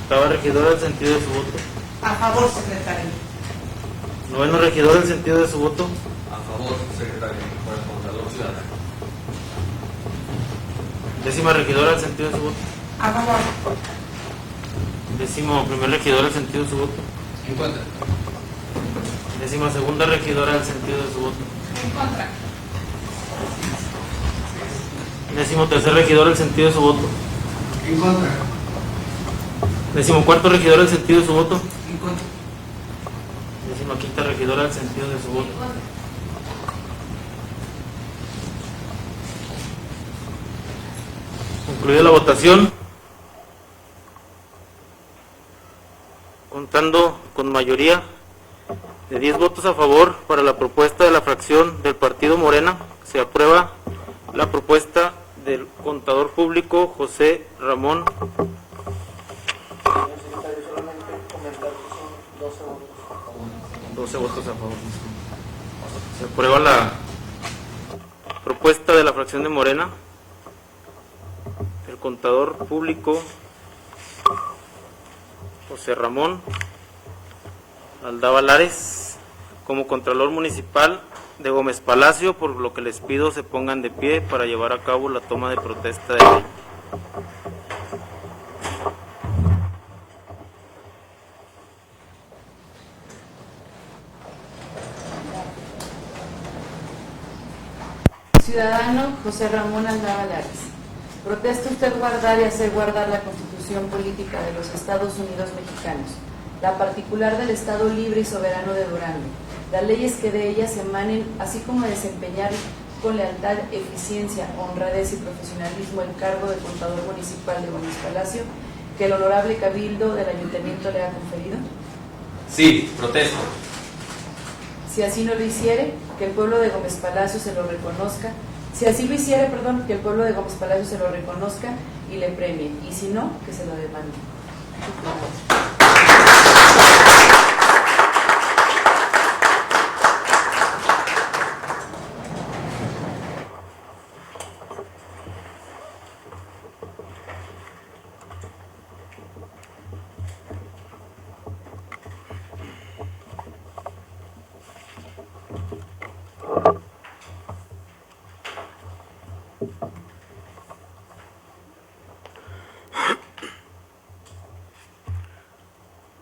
Octava regidora, el sentido de su voto. A favor, secretario. Noveno regidor, el sentido de su voto. A favor, secretario, por el Contralor Ciudadano. Décima regidora, el sentido de su voto. A favor. Décimo primer regidor, el sentido de su voto. En contra. Décima segunda regidora, el sentido de su voto. En contra. Décimo tercer regidor, el sentido de su voto. En contra. Décimo cuarto regidor, el sentido de su voto. En contra. Décima quinta regidora, el sentido de su voto. Concluida la votación, contando con mayoría de 10 votos a favor para la propuesta de la fracción del partido Morena, se aprueba la propuesta del contador público José Ramón. Señor secretario, solamente comentar que son 12 votos a favor. 12 votos a favor. Se aprueba la propuesta de la fracción de Morena. El contador público José Ramón Aldaba Lares como contralor municipal de Gómez Palacio, por lo que les pido se pongan de pie para llevar a cabo la toma de protesta de ley. Ciudadano José Ramón Aldaba Lares, protesta usted guardar y hacer guardar la Constitución Política de los Estados Unidos Mexicanos, la particular del Estado Libre y Soberano de Durango, las leyes que de ellas emanen, así como desempeñar con lealtad, eficiencia, honradez y profesionalismo el cargo de contador municipal de Gómez Palacio que el honorable Cabildo del Ayuntamiento le ha conferido? Sí, protesto. Si así no lo hiciere, que el pueblo de Gómez Palacio se lo reconozca. Si así lo hiciere, que el pueblo de Gómez Palacio se lo reconozca y le premie, y si no, que se lo demande.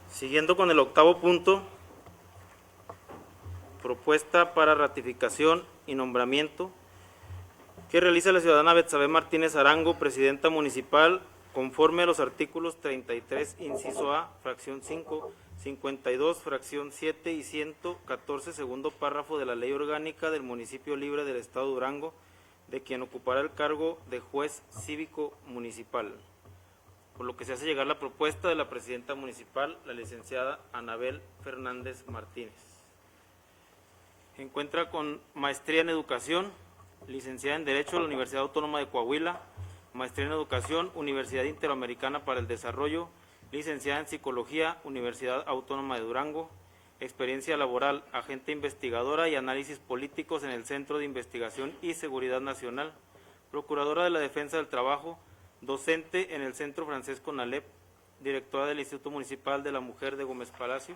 Siguiendo con el octavo punto, propuesta para ratificación y nombramiento que realiza la ciudadana Betsabe Martínez Arango, presidenta municipal, conforme a los artículos 33, inciso A, fracción 5, 52, fracción 7 y 114, segundo párrafo de la Ley Orgánica del Municipio Libre del Estado de Durango, de quien ocupará el cargo de juez cívico municipal. Por lo que se hace llegar la propuesta de la presidenta municipal, la licenciada Anabel Fernández Martínez. Se encuentra con maestría en educación, licenciada en Derecho de la Universidad Autónoma de Coahuila, maestría en educación, Universidad Interamericana para el Desarrollo, licenciada en Psicología, Universidad Autónoma de Durango, experiencia laboral, agente investigadora y análisis políticos en el Centro de Investigación y Seguridad Nacional, procuradora de la Defensa del Trabajo, docente en el Centro Francesco Nalep, directora del Instituto Municipal de la Mujer de Gómez Palacio.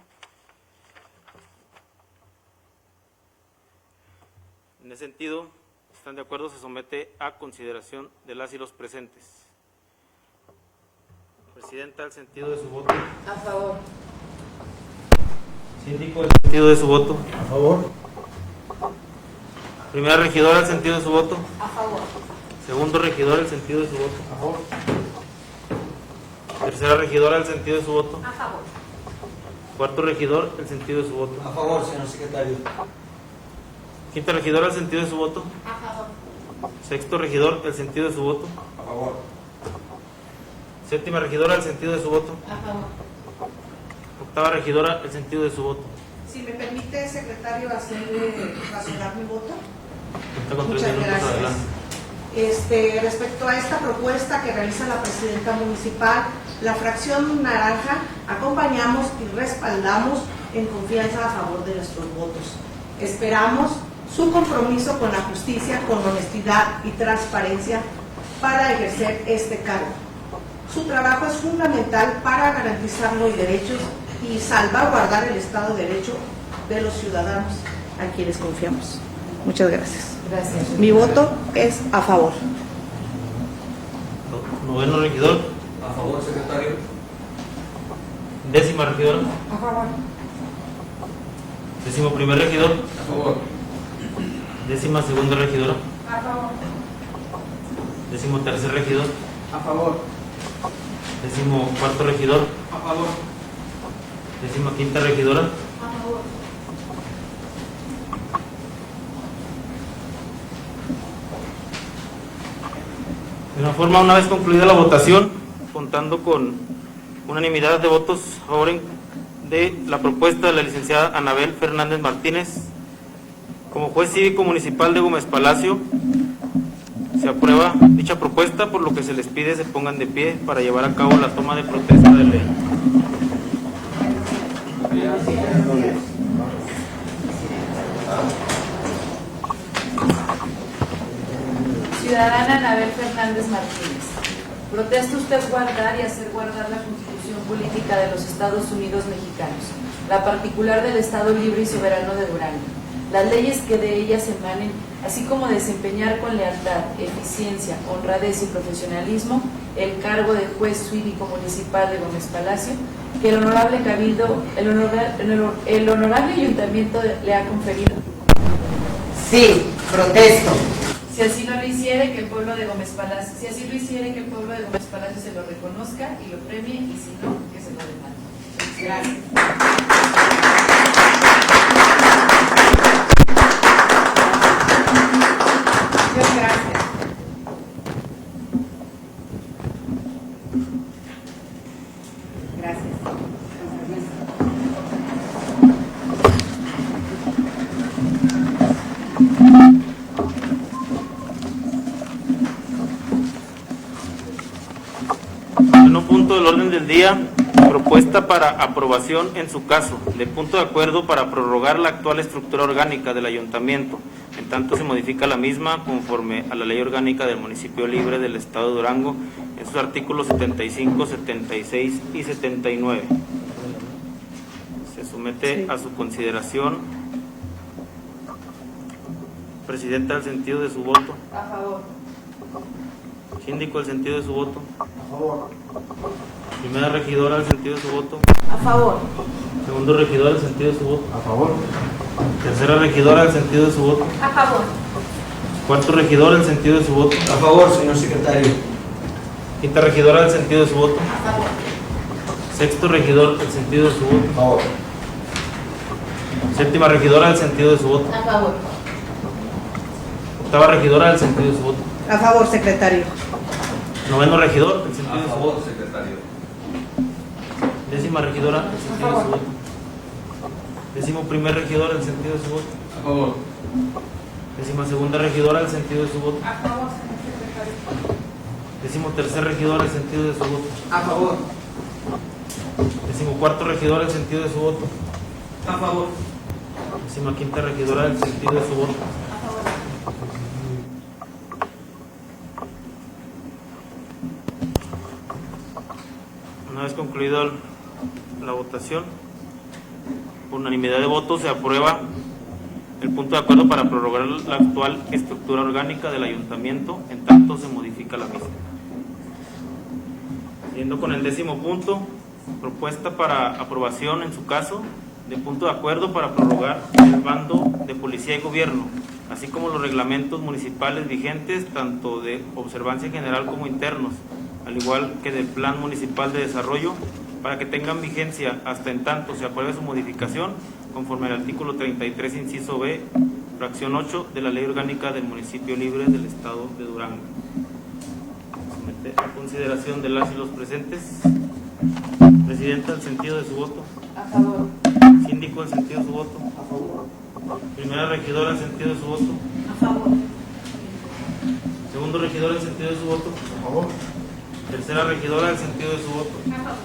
En ese sentido, ¿están de acuerdo? Se somete a consideración de las y los presentes. Presidenta, el sentido de su voto. A favor. Síndico, el sentido de su voto. A favor. Primera regidora, el sentido de su voto. A favor. Segundo regidor, el sentido de su voto. A favor. Tercera regidora, el sentido de su voto. A favor. Cuarto regidor, el sentido de su voto. A favor, señor secretario. Quinta regidora, el sentido de su voto. A favor. Sexto regidor, el sentido de su voto. A favor. Séptima regidora, el sentido de su voto. A favor. Octava regidora, el sentido de su voto. Si me permite, secretario, hacerle razonar mi voto. Cuenta con 3 Muchas minutos, gracias. adelante. Respecto a esta propuesta que realiza la presidenta municipal, la fracción naranja acompañamos y respaldamos en confianza a favor de nuestros votos. Esperamos su compromiso con la justicia, con honestidad y transparencia para ejercer este cargo. Su trabajo es fundamental para garantizar los derechos y salvaguardar el Estado de Derecho de los ciudadanos a quienes confiamos. Muchas gracias. Gracias. Mi voto es a favor. Noveno regidor. A favor, secretario. Décima regidora. A favor. Décimo primer regidor. A favor. Décima segunda regidora. A favor. Décimo tercer regidor. A favor. Décimo cuarto regidor. A favor. Décima quinta regidora. A favor. De una forma, una vez concluida la votación, contando con unanimidad de votos a favor de la propuesta de la licenciada Anabel Fernández Martínez como juez cívico municipal de Gómez Palacio, Se aprueba dicha propuesta, por lo que se les pide se pongan de pie para llevar a cabo la toma de protesta de ley. Ciudadana Anabel Fernández Martínez. ¿Protesta usted guardar y hacer guardar la Constitución Política de los Estados Unidos Mexicanos, la particular del Estado Libre y Soberano de Durango, las leyes que de ellas emanen, así como desempeñar con lealtad, eficiencia, honradez y profesionalismo el cargo de juez jurídico municipal de Gómez Palacio, que el honorable Cabildo, el honorable Ayuntamiento le ha conferido? Sí, protesto. Si así no lo hiciere, que el pueblo de Gómez Palacio, si así lo hiciere, que el pueblo de Gómez Palacio se lo reconozca y lo premie, y si no, que se lo demande. Gracias. Muchas gracias. Gracias. Noveno punto del orden del día, propuesta para aprobación en su caso, de punto de acuerdo para prorrogar la actual estructura orgánica del ayuntamiento, en tanto se modifica la misma conforme a la Ley Orgánica del Municipio Libre del Estado de Durango, en sus artículos 75, 76 y 79. Se somete a su consideración. Presidenta, el sentido de su voto. A favor. Síndico, el sentido de su voto. A favor. Primera regidora, el sentido de su voto. A favor. Segundo regidor, el sentido de su voto. A favor. Tercera regidora, el sentido de su voto. A favor. Cuarto regidor, el sentido de su voto. A favor, señor secretario. Quinta regidora, el sentido de su voto. A favor. Sexto regidor, el sentido de su voto. A favor. Séptima regidora, el sentido de su voto. A favor. Octava regidora, el sentido de su voto. A favor, secretario. Noveno regidor, el sentido A de su favor, voto. secretario. Décima regidora, el sentido de su voto. Décimo primer regidor, el sentido de su voto. A favor. Décima segunda regidora, el sentido de su voto. A favor, señor secretario. Décimo tercer regidor, el sentido de su voto. A favor. Décimo cuarto regidor, el sentido de su voto. A favor. Décima quinta regidora, el sentido de su voto. Una vez concluida la votación, por unanimidad de votos se aprueba el punto de acuerdo para prorrogar la actual estructura orgánica del ayuntamiento, en tanto se modifica la misma. Siguiendo con el 10º punto, propuesta para aprobación en su caso de punto de acuerdo para prorrogar el bando de policía y gobierno, así como los reglamentos municipales vigentes, tanto de observancia general como internos, al igual que del Plan Municipal de Desarrollo, para que tengan vigencia hasta en tanto se apruebe su modificación conforme al artículo 33, inciso B, fracción 8 de la Ley Orgánica del Municipio Libre del Estado de Durango. Somete a consideración de las y los presentes. Presidenta, el sentido de su voto. A favor. Síndico, el sentido de su voto. A favor. Primera regidora, el sentido de su voto. A favor. Segundo regidor, el sentido de su voto. A favor. Tercera regidora, el sentido de su voto. A favor.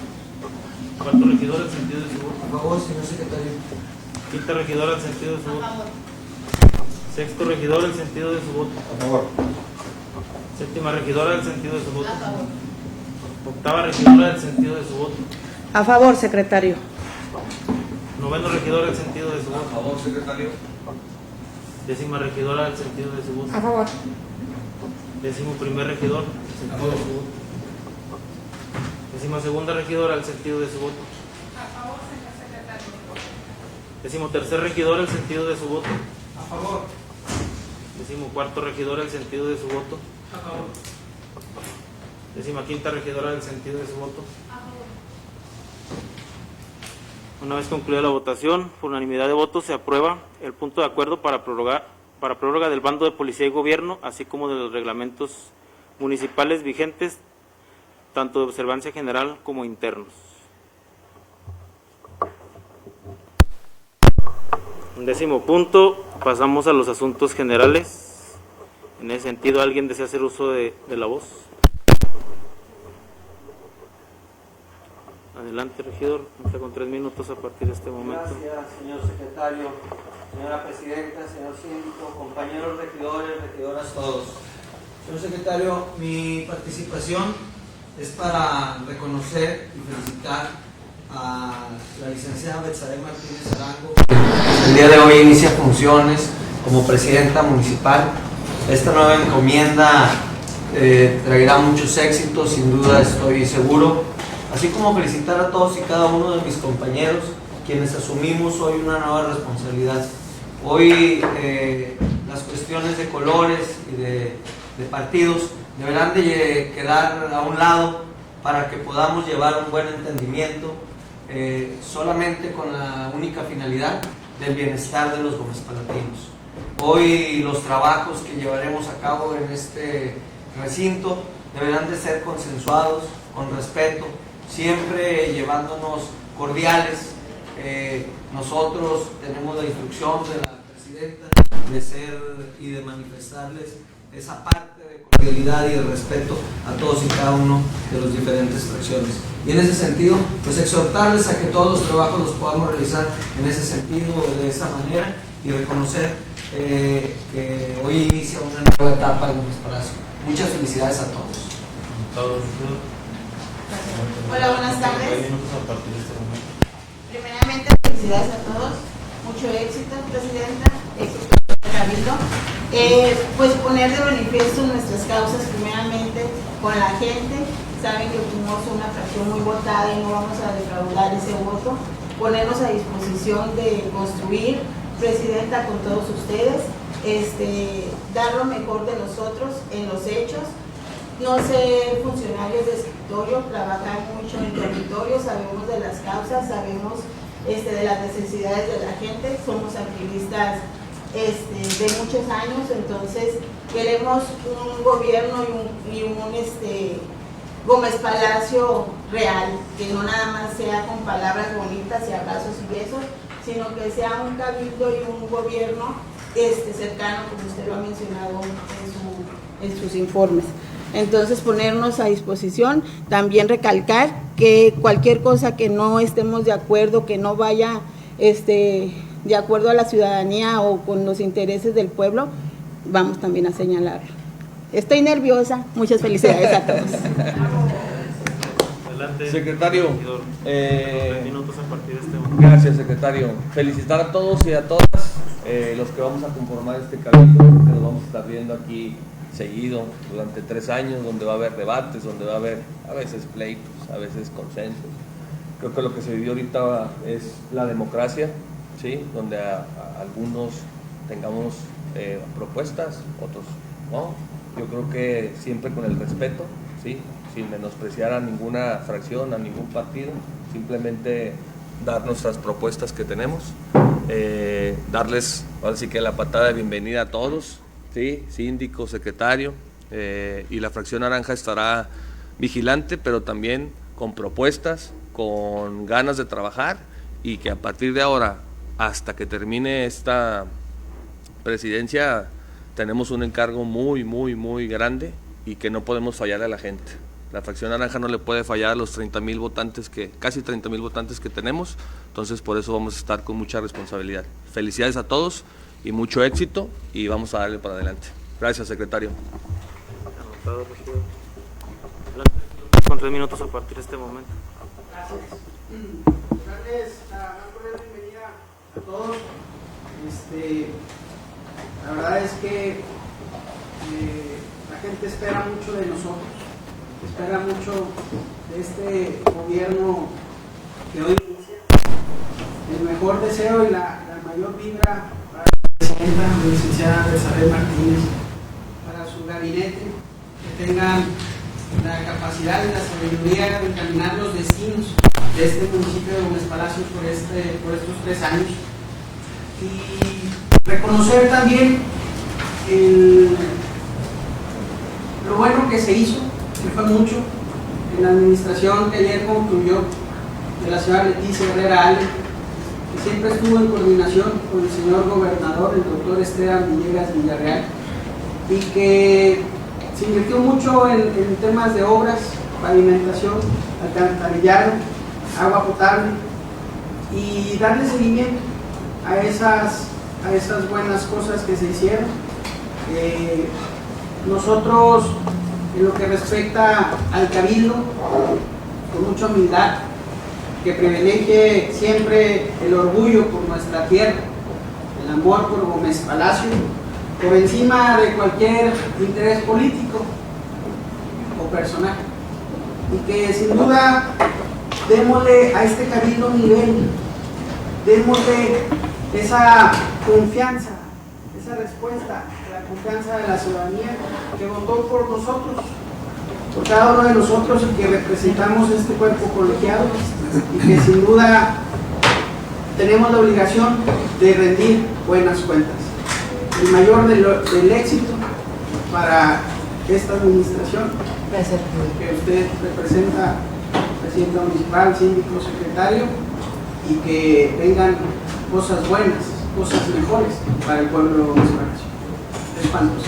Cuarto regidor, el sentido de su voto. A favor, señor secretario. Quinta regidora, el sentido de su A voto. favor. Sexto regidor, el sentido de su voto. A favor. Séptima regidora, el sentido de su voto. A favor. Octava regidora, el sentido de su voto. A favor, secretario. Noveno regidor, el sentido de su A voto. favor, secretario. Décima regidora, el sentido de su voto. A favor. Décimo primer regidor, el sentido de su voto. Décima segunda regidora, el sentido de su voto. A favor, señor secretario. Décimo tercer regidor, el sentido de su voto. A favor. Décimo cuarto regidor, el sentido de su voto. A favor. Décima quinta regidora, el sentido de su voto. Una vez concluida la votación, por unanimidad de votos se aprueba el punto de acuerdo para prórroga del bando de policía y gobierno, así como de los reglamentos municipales vigentes, tanto de observancia general como internos. En 10º punto, pasamos a los asuntos generales. En ese sentido, ¿alguien desea hacer uso de la voz? Adelante, regidor, cuenta con 3 minutos a partir de este momento. Gracias, señor secretario, señora presidenta, señor síndico, compañeros regidores, regidoras, todos. Señor secretario, mi participación es para reconocer y felicitar a la licenciada Betsabe Martínez Arango. El día de hoy inicia funciones como presidenta municipal. Esta nueva encomienda traerá muchos éxitos, sin duda estoy seguro, así como felicitar a todos y cada uno de mis compañeros quienes asumimos hoy una nueva responsabilidad. Hoy las cuestiones de colores y de partidos deberán de quedar a un lado para que podamos llevar un buen entendimiento solamente con la única finalidad del bienestar de los gomespalatinos. Hoy los trabajos que llevaremos a cabo en este recinto deberán de ser consensuados, con respeto, siempre llevándonos cordiales. Nosotros tenemos la instrucción de la presidenta de ser y de manifestarles esa parte de cordialidad y de respeto a todos y cada uno de los diferentes fracciones. Y en ese sentido, pues exhortarles a que todos los trabajos los podamos realizar en ese sentido, de esa manera, y reconocer que hoy inicia una nueva etapa en Gómez Palacio. Muchas felicidades a todos. Hola, buenas tardes. Primeramente, felicidades a todos. Mucho éxito, presidenta. Éxito al Cabildo. Pues poner de manifiesto nuestras causas primeramente con la gente. Saben que fuimos una fracción muy votada y no vamos a defraudar ese voto. Ponernos a disposición de construir, presidenta, con todos ustedes, dar lo mejor de nosotros en los hechos, no ser funcionarios de escritorio, trabajar mucho en territorio, sabemos de las causas, sabemos de las necesidades de la gente, somos activistas de muchos años, entonces queremos un gobierno y un Gómez Palacio real, que no nada más sea con palabras bonitas y abrazos y besos, sino que sea un cabildo y un gobierno cercano, como usted lo ha mencionado en sus informes. Entonces, ponernos a disposición, también recalcar que cualquier cosa que no estemos de acuerdo, que no vaya de acuerdo a la ciudadanía o con los intereses del pueblo, vamos también a señalarlo. Estoy nerviosa, muchas felicidades a todos. Secretario, 3 minutos a partir de este momento. gracias secretario. Felicitar a todos y a todas los que vamos a conformar este cabildo, que nos vamos a estar viendo aquí seguido durante 3 años, donde va a haber debates, donde va a haber a veces pleitos, a veces consensos. Creo que lo que se vivió ahorita es la democracia, ¿sí? Donde algunos tengamos propuestas, otros no. Yo creo que siempre con el respeto, ¿sí? Sin menospreciar a ninguna fracción, a ningún partido, simplemente dar nuestras propuestas que tenemos, darles, ahora sí que la patada de bienvenida a todos, ¿sí? Síndico, secretario, y la fracción naranja estará vigilante, pero también con propuestas, con ganas de trabajar, y que a partir de ahora, hasta que termine esta presidencia, tenemos un encargo muy, muy, muy grande y que no podemos fallarle a la gente. La fracción naranja no le puede fallar a los 30,000 votantes, casi 30,000 votantes que tenemos, entonces por eso vamos a estar con mucha responsabilidad. Felicidades a todos y mucho éxito, y vamos a darle para adelante. Gracias, secretario. Con 3 minutos a partir de este momento. Gracias. Darles la más cordial bienvenida a todos. La verdad es que la gente espera mucho de nosotros, espera mucho de este gobierno que hoy inicia. El mejor deseo y la mayor vibra para la presidenta, la licenciada Betsabe Martínez, para su gabinete, que tengan la capacidad y la sabiduría de encaminar los destinos de este municipio de Gómez Palacio por estos 3 años. Y reconocer también lo bueno que se hizo, que fue mucho, en la administración que ayer concluyó de la señora Leticia Herrera Ale, que siempre estuvo en coordinación con el señor gobernador, el doctor Esteban Villegas Villarreal, y que se invirtió mucho en temas de obras, pavimentación, alcantarillado, agua potable, y darle seguimiento a esas buenas cosas que se hicieron. Nosotros, en lo que respecta al Cabildo, con mucha humildad, que privilegie siempre el orgullo por nuestra tierra, el amor por Gómez Palacio, por encima de cualquier interés político o personal, y que sin duda démosle a este Cabildo nivel, démosle esa confianza, esa respuesta a la confianza de la ciudadanía que votó por nosotros, por cada uno de nosotros, y que representamos este cuerpo colegiado, y que sin duda tenemos la obligación de rendir buenas cuentas. El mayor del éxito para esta administración que usted representa, presidenta municipal, síndico, secretario, y que vengan cosas buenas, cosas mejores para el pueblo de Gómez Palacio. Espantos.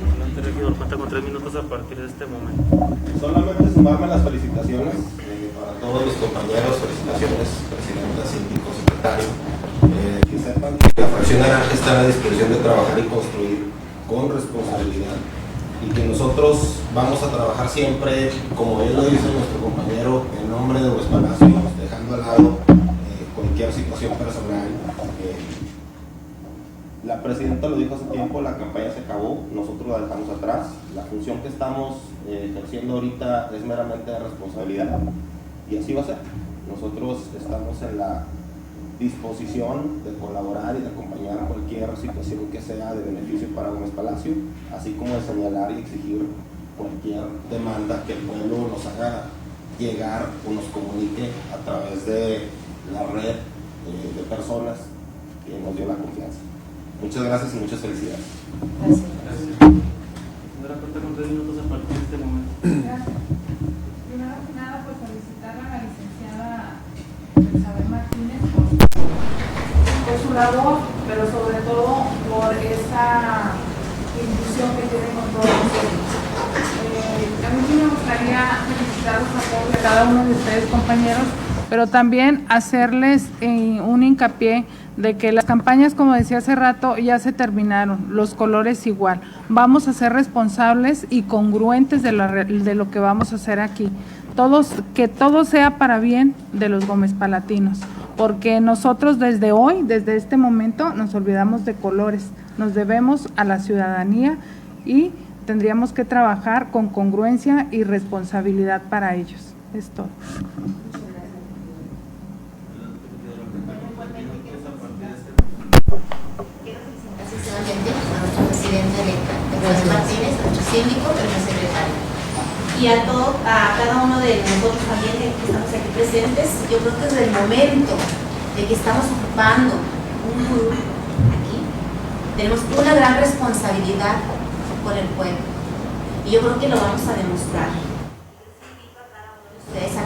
Adelante, regidor, cuenta con 3 minutos a partir de este momento. Solamente sumarme las felicitaciones para todos los compañeros, felicitaciones, presidenta, síndico, secretario. Que sepan que la fracción naranja está a la disposición de trabajar y construir con responsabilidad, y que nosotros vamos a trabajar siempre, como él lo dice nuestro compañero, en nombre de Gómez Palacio, dejando al lado cualquier situación personal. La presidenta lo dijo hace tiempo, la campaña se acabó, nosotros la dejamos atrás. La función que estamos ejerciendo ahorita es meramente de responsabilidad, y así va a ser. Nosotros estamos en la disposición de colaborar y de acompañar cualquier situación que sea de beneficio para Gómez Palacio, así como de señalar y exigir cualquier demanda que el pueblo nos haga llegar o nos comunique a través de la red de personas que nos dio la confianza. Muchas gracias y muchas felicidades. Gracias. Ahora cuenta con 3 minutos a partir de este momento. Gracias. Primero que nada, pues felicitar a la licenciada Isabel Martínez por su labor, pero sobre todo por esa inclusión que tiene con todos nosotros. A mí me gustaría felicitarlos a todos, a cada uno de ustedes, compañeros, pero también hacerles un hincapié de que las campañas, como decía hace rato, ya se terminaron, los colores igual. Vamos a ser responsables y congruentes de lo que vamos a hacer aquí. Que todo sea para bien de los Gómez Palatinos, porque nosotros desde hoy, desde este momento, nos olvidamos de colores, nos debemos a la ciudadanía y tendríamos que trabajar con congruencia y responsabilidad para ellos. Es todo. A nuestro presidente electo, José Martínez, a nuestro síndico, a nuestro secretario. Y a cada uno de nosotros también que estamos aquí presentes. Yo creo que desde el momento de que estamos ocupando un curul aquí, tenemos una gran responsabilidad con el pueblo. Y yo creo que lo vamos a demostrar. Invito a cada uno de ustedes a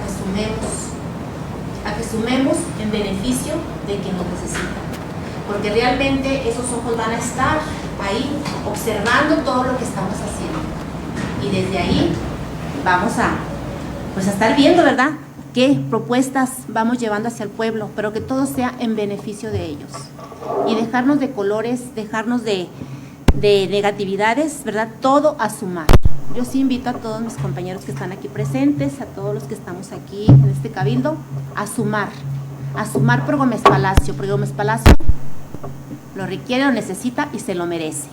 que sumemos en beneficio de quien nos necesita. Porque realmente esos ojos van a estar ahí observando todo lo que estamos haciendo. Y desde ahí vamos a estar viendo, ¿verdad?, qué propuestas vamos llevando hacia el pueblo, pero que todo sea en beneficio de ellos. Y dejarnos de colores, dejarnos de negatividades, ¿verdad?, todo a sumar. Yo sí invito a todos mis compañeros que están aquí presentes, a todos los que estamos aquí en este cabildo, a sumar por Gómez Palacio, porque Gómez Palacio lo requiere, lo necesita y se lo merece.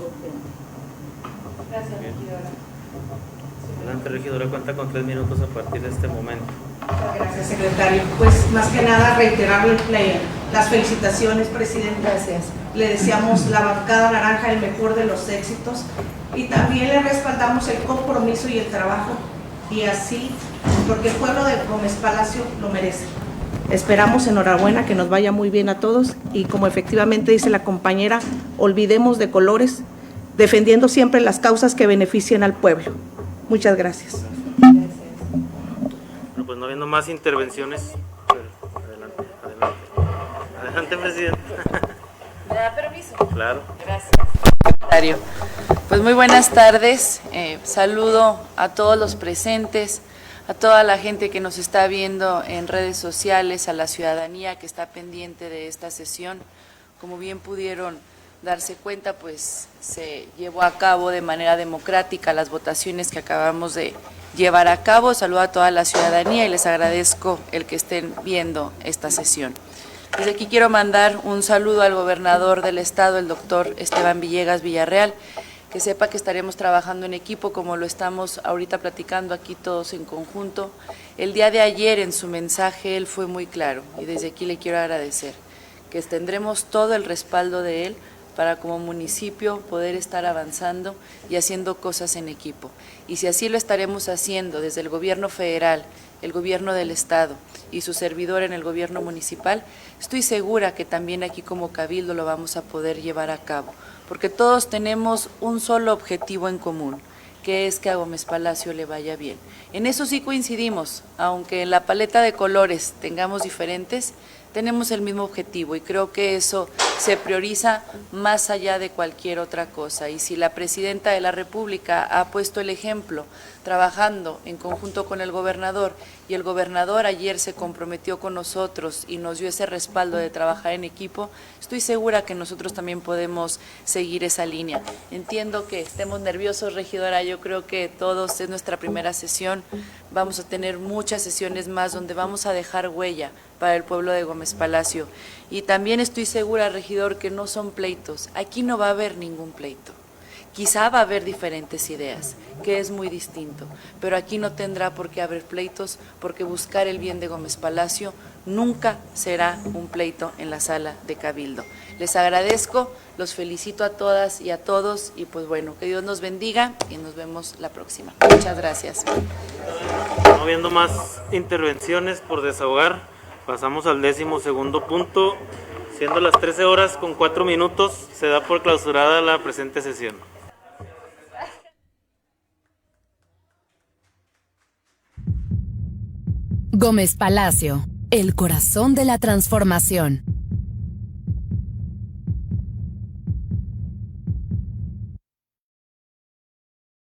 Gracias, regidora. Adelante, regidora, cuenta con 3 minutos a partir de este momento. Gracias, secretario. Pues más que nada reiterarle las felicitaciones, presidenta. Gracias. Le deseamos la bancada naranja el mejor de los éxitos y también le respaldamos el compromiso y el trabajo, y así, porque el pueblo de Gómez Palacio lo merece. Esperamos, enhorabuena, que nos vaya muy bien a todos, y como efectivamente dice la compañera, olvidemos de colores, defendiendo siempre las causas que beneficien al pueblo. Muchas gracias. Bueno, pues no habiendo más intervenciones, adelante, presidente. ¿Me da permiso? Claro. Gracias. secretario. Pues muy buenas tardes, saludo a todos los presentes, a toda la gente que nos está viendo en redes sociales, a la ciudadanía que está pendiente de esta sesión. Como bien pudieron darse cuenta, pues se llevó a cabo de manera democrática las votaciones que acabamos de llevar a cabo. Saludo a toda la ciudadanía y les agradezco el que estén viendo esta sesión. Desde aquí quiero mandar un saludo al gobernador del estado, el doctor Esteban Villegas Villarreal, que sepa que estaremos trabajando en equipo como lo estamos ahorita platicando aquí todos en conjunto. El día de ayer en su mensaje él fue muy claro y desde aquí le quiero agradecer que tendremos todo el respaldo de él para como municipio poder estar avanzando y haciendo cosas en equipo. Y si así lo estaremos haciendo desde el gobierno federal, el gobierno del estado y su servidor en el gobierno municipal, estoy segura que también aquí como Cabildo lo vamos a poder llevar a cabo, porque todos tenemos un solo objetivo en común, que es que a Gómez Palacio le vaya bien. En eso sí coincidimos, aunque en la paleta de colores tengamos diferentes, tenemos el mismo objetivo y creo que eso se prioriza más allá de cualquier otra cosa. Y si la Presidenta de la República ha puesto el ejemplo trabajando en conjunto con el gobernador y el gobernador ayer se comprometió con nosotros y nos dio ese respaldo de trabajar en equipo, estoy segura que nosotros también podemos seguir esa línea. Entiendo que estemos nerviosos, regidora, yo creo que todos es nuestra primera sesión, vamos a tener muchas sesiones más donde vamos a dejar huella para el pueblo de Gómez Palacio. Y también estoy segura, regidor, que no son pleitos. Aquí no va a haber ningún pleito. Quizá va a haber diferentes ideas, que es muy distinto, pero aquí no tendrá por qué haber pleitos, porque buscar el bien de Gómez Palacio nunca será un pleito en la sala de Cabildo. Les agradezco, los felicito a todas y a todos, y pues bueno, que Dios nos bendiga y nos vemos la próxima. Muchas gracias. No habiendo más intervenciones por desahogar, pasamos al 12º punto. Siendo las 13:04, se da por clausurada la presente sesión. Gómez Palacio, el corazón de la transformación.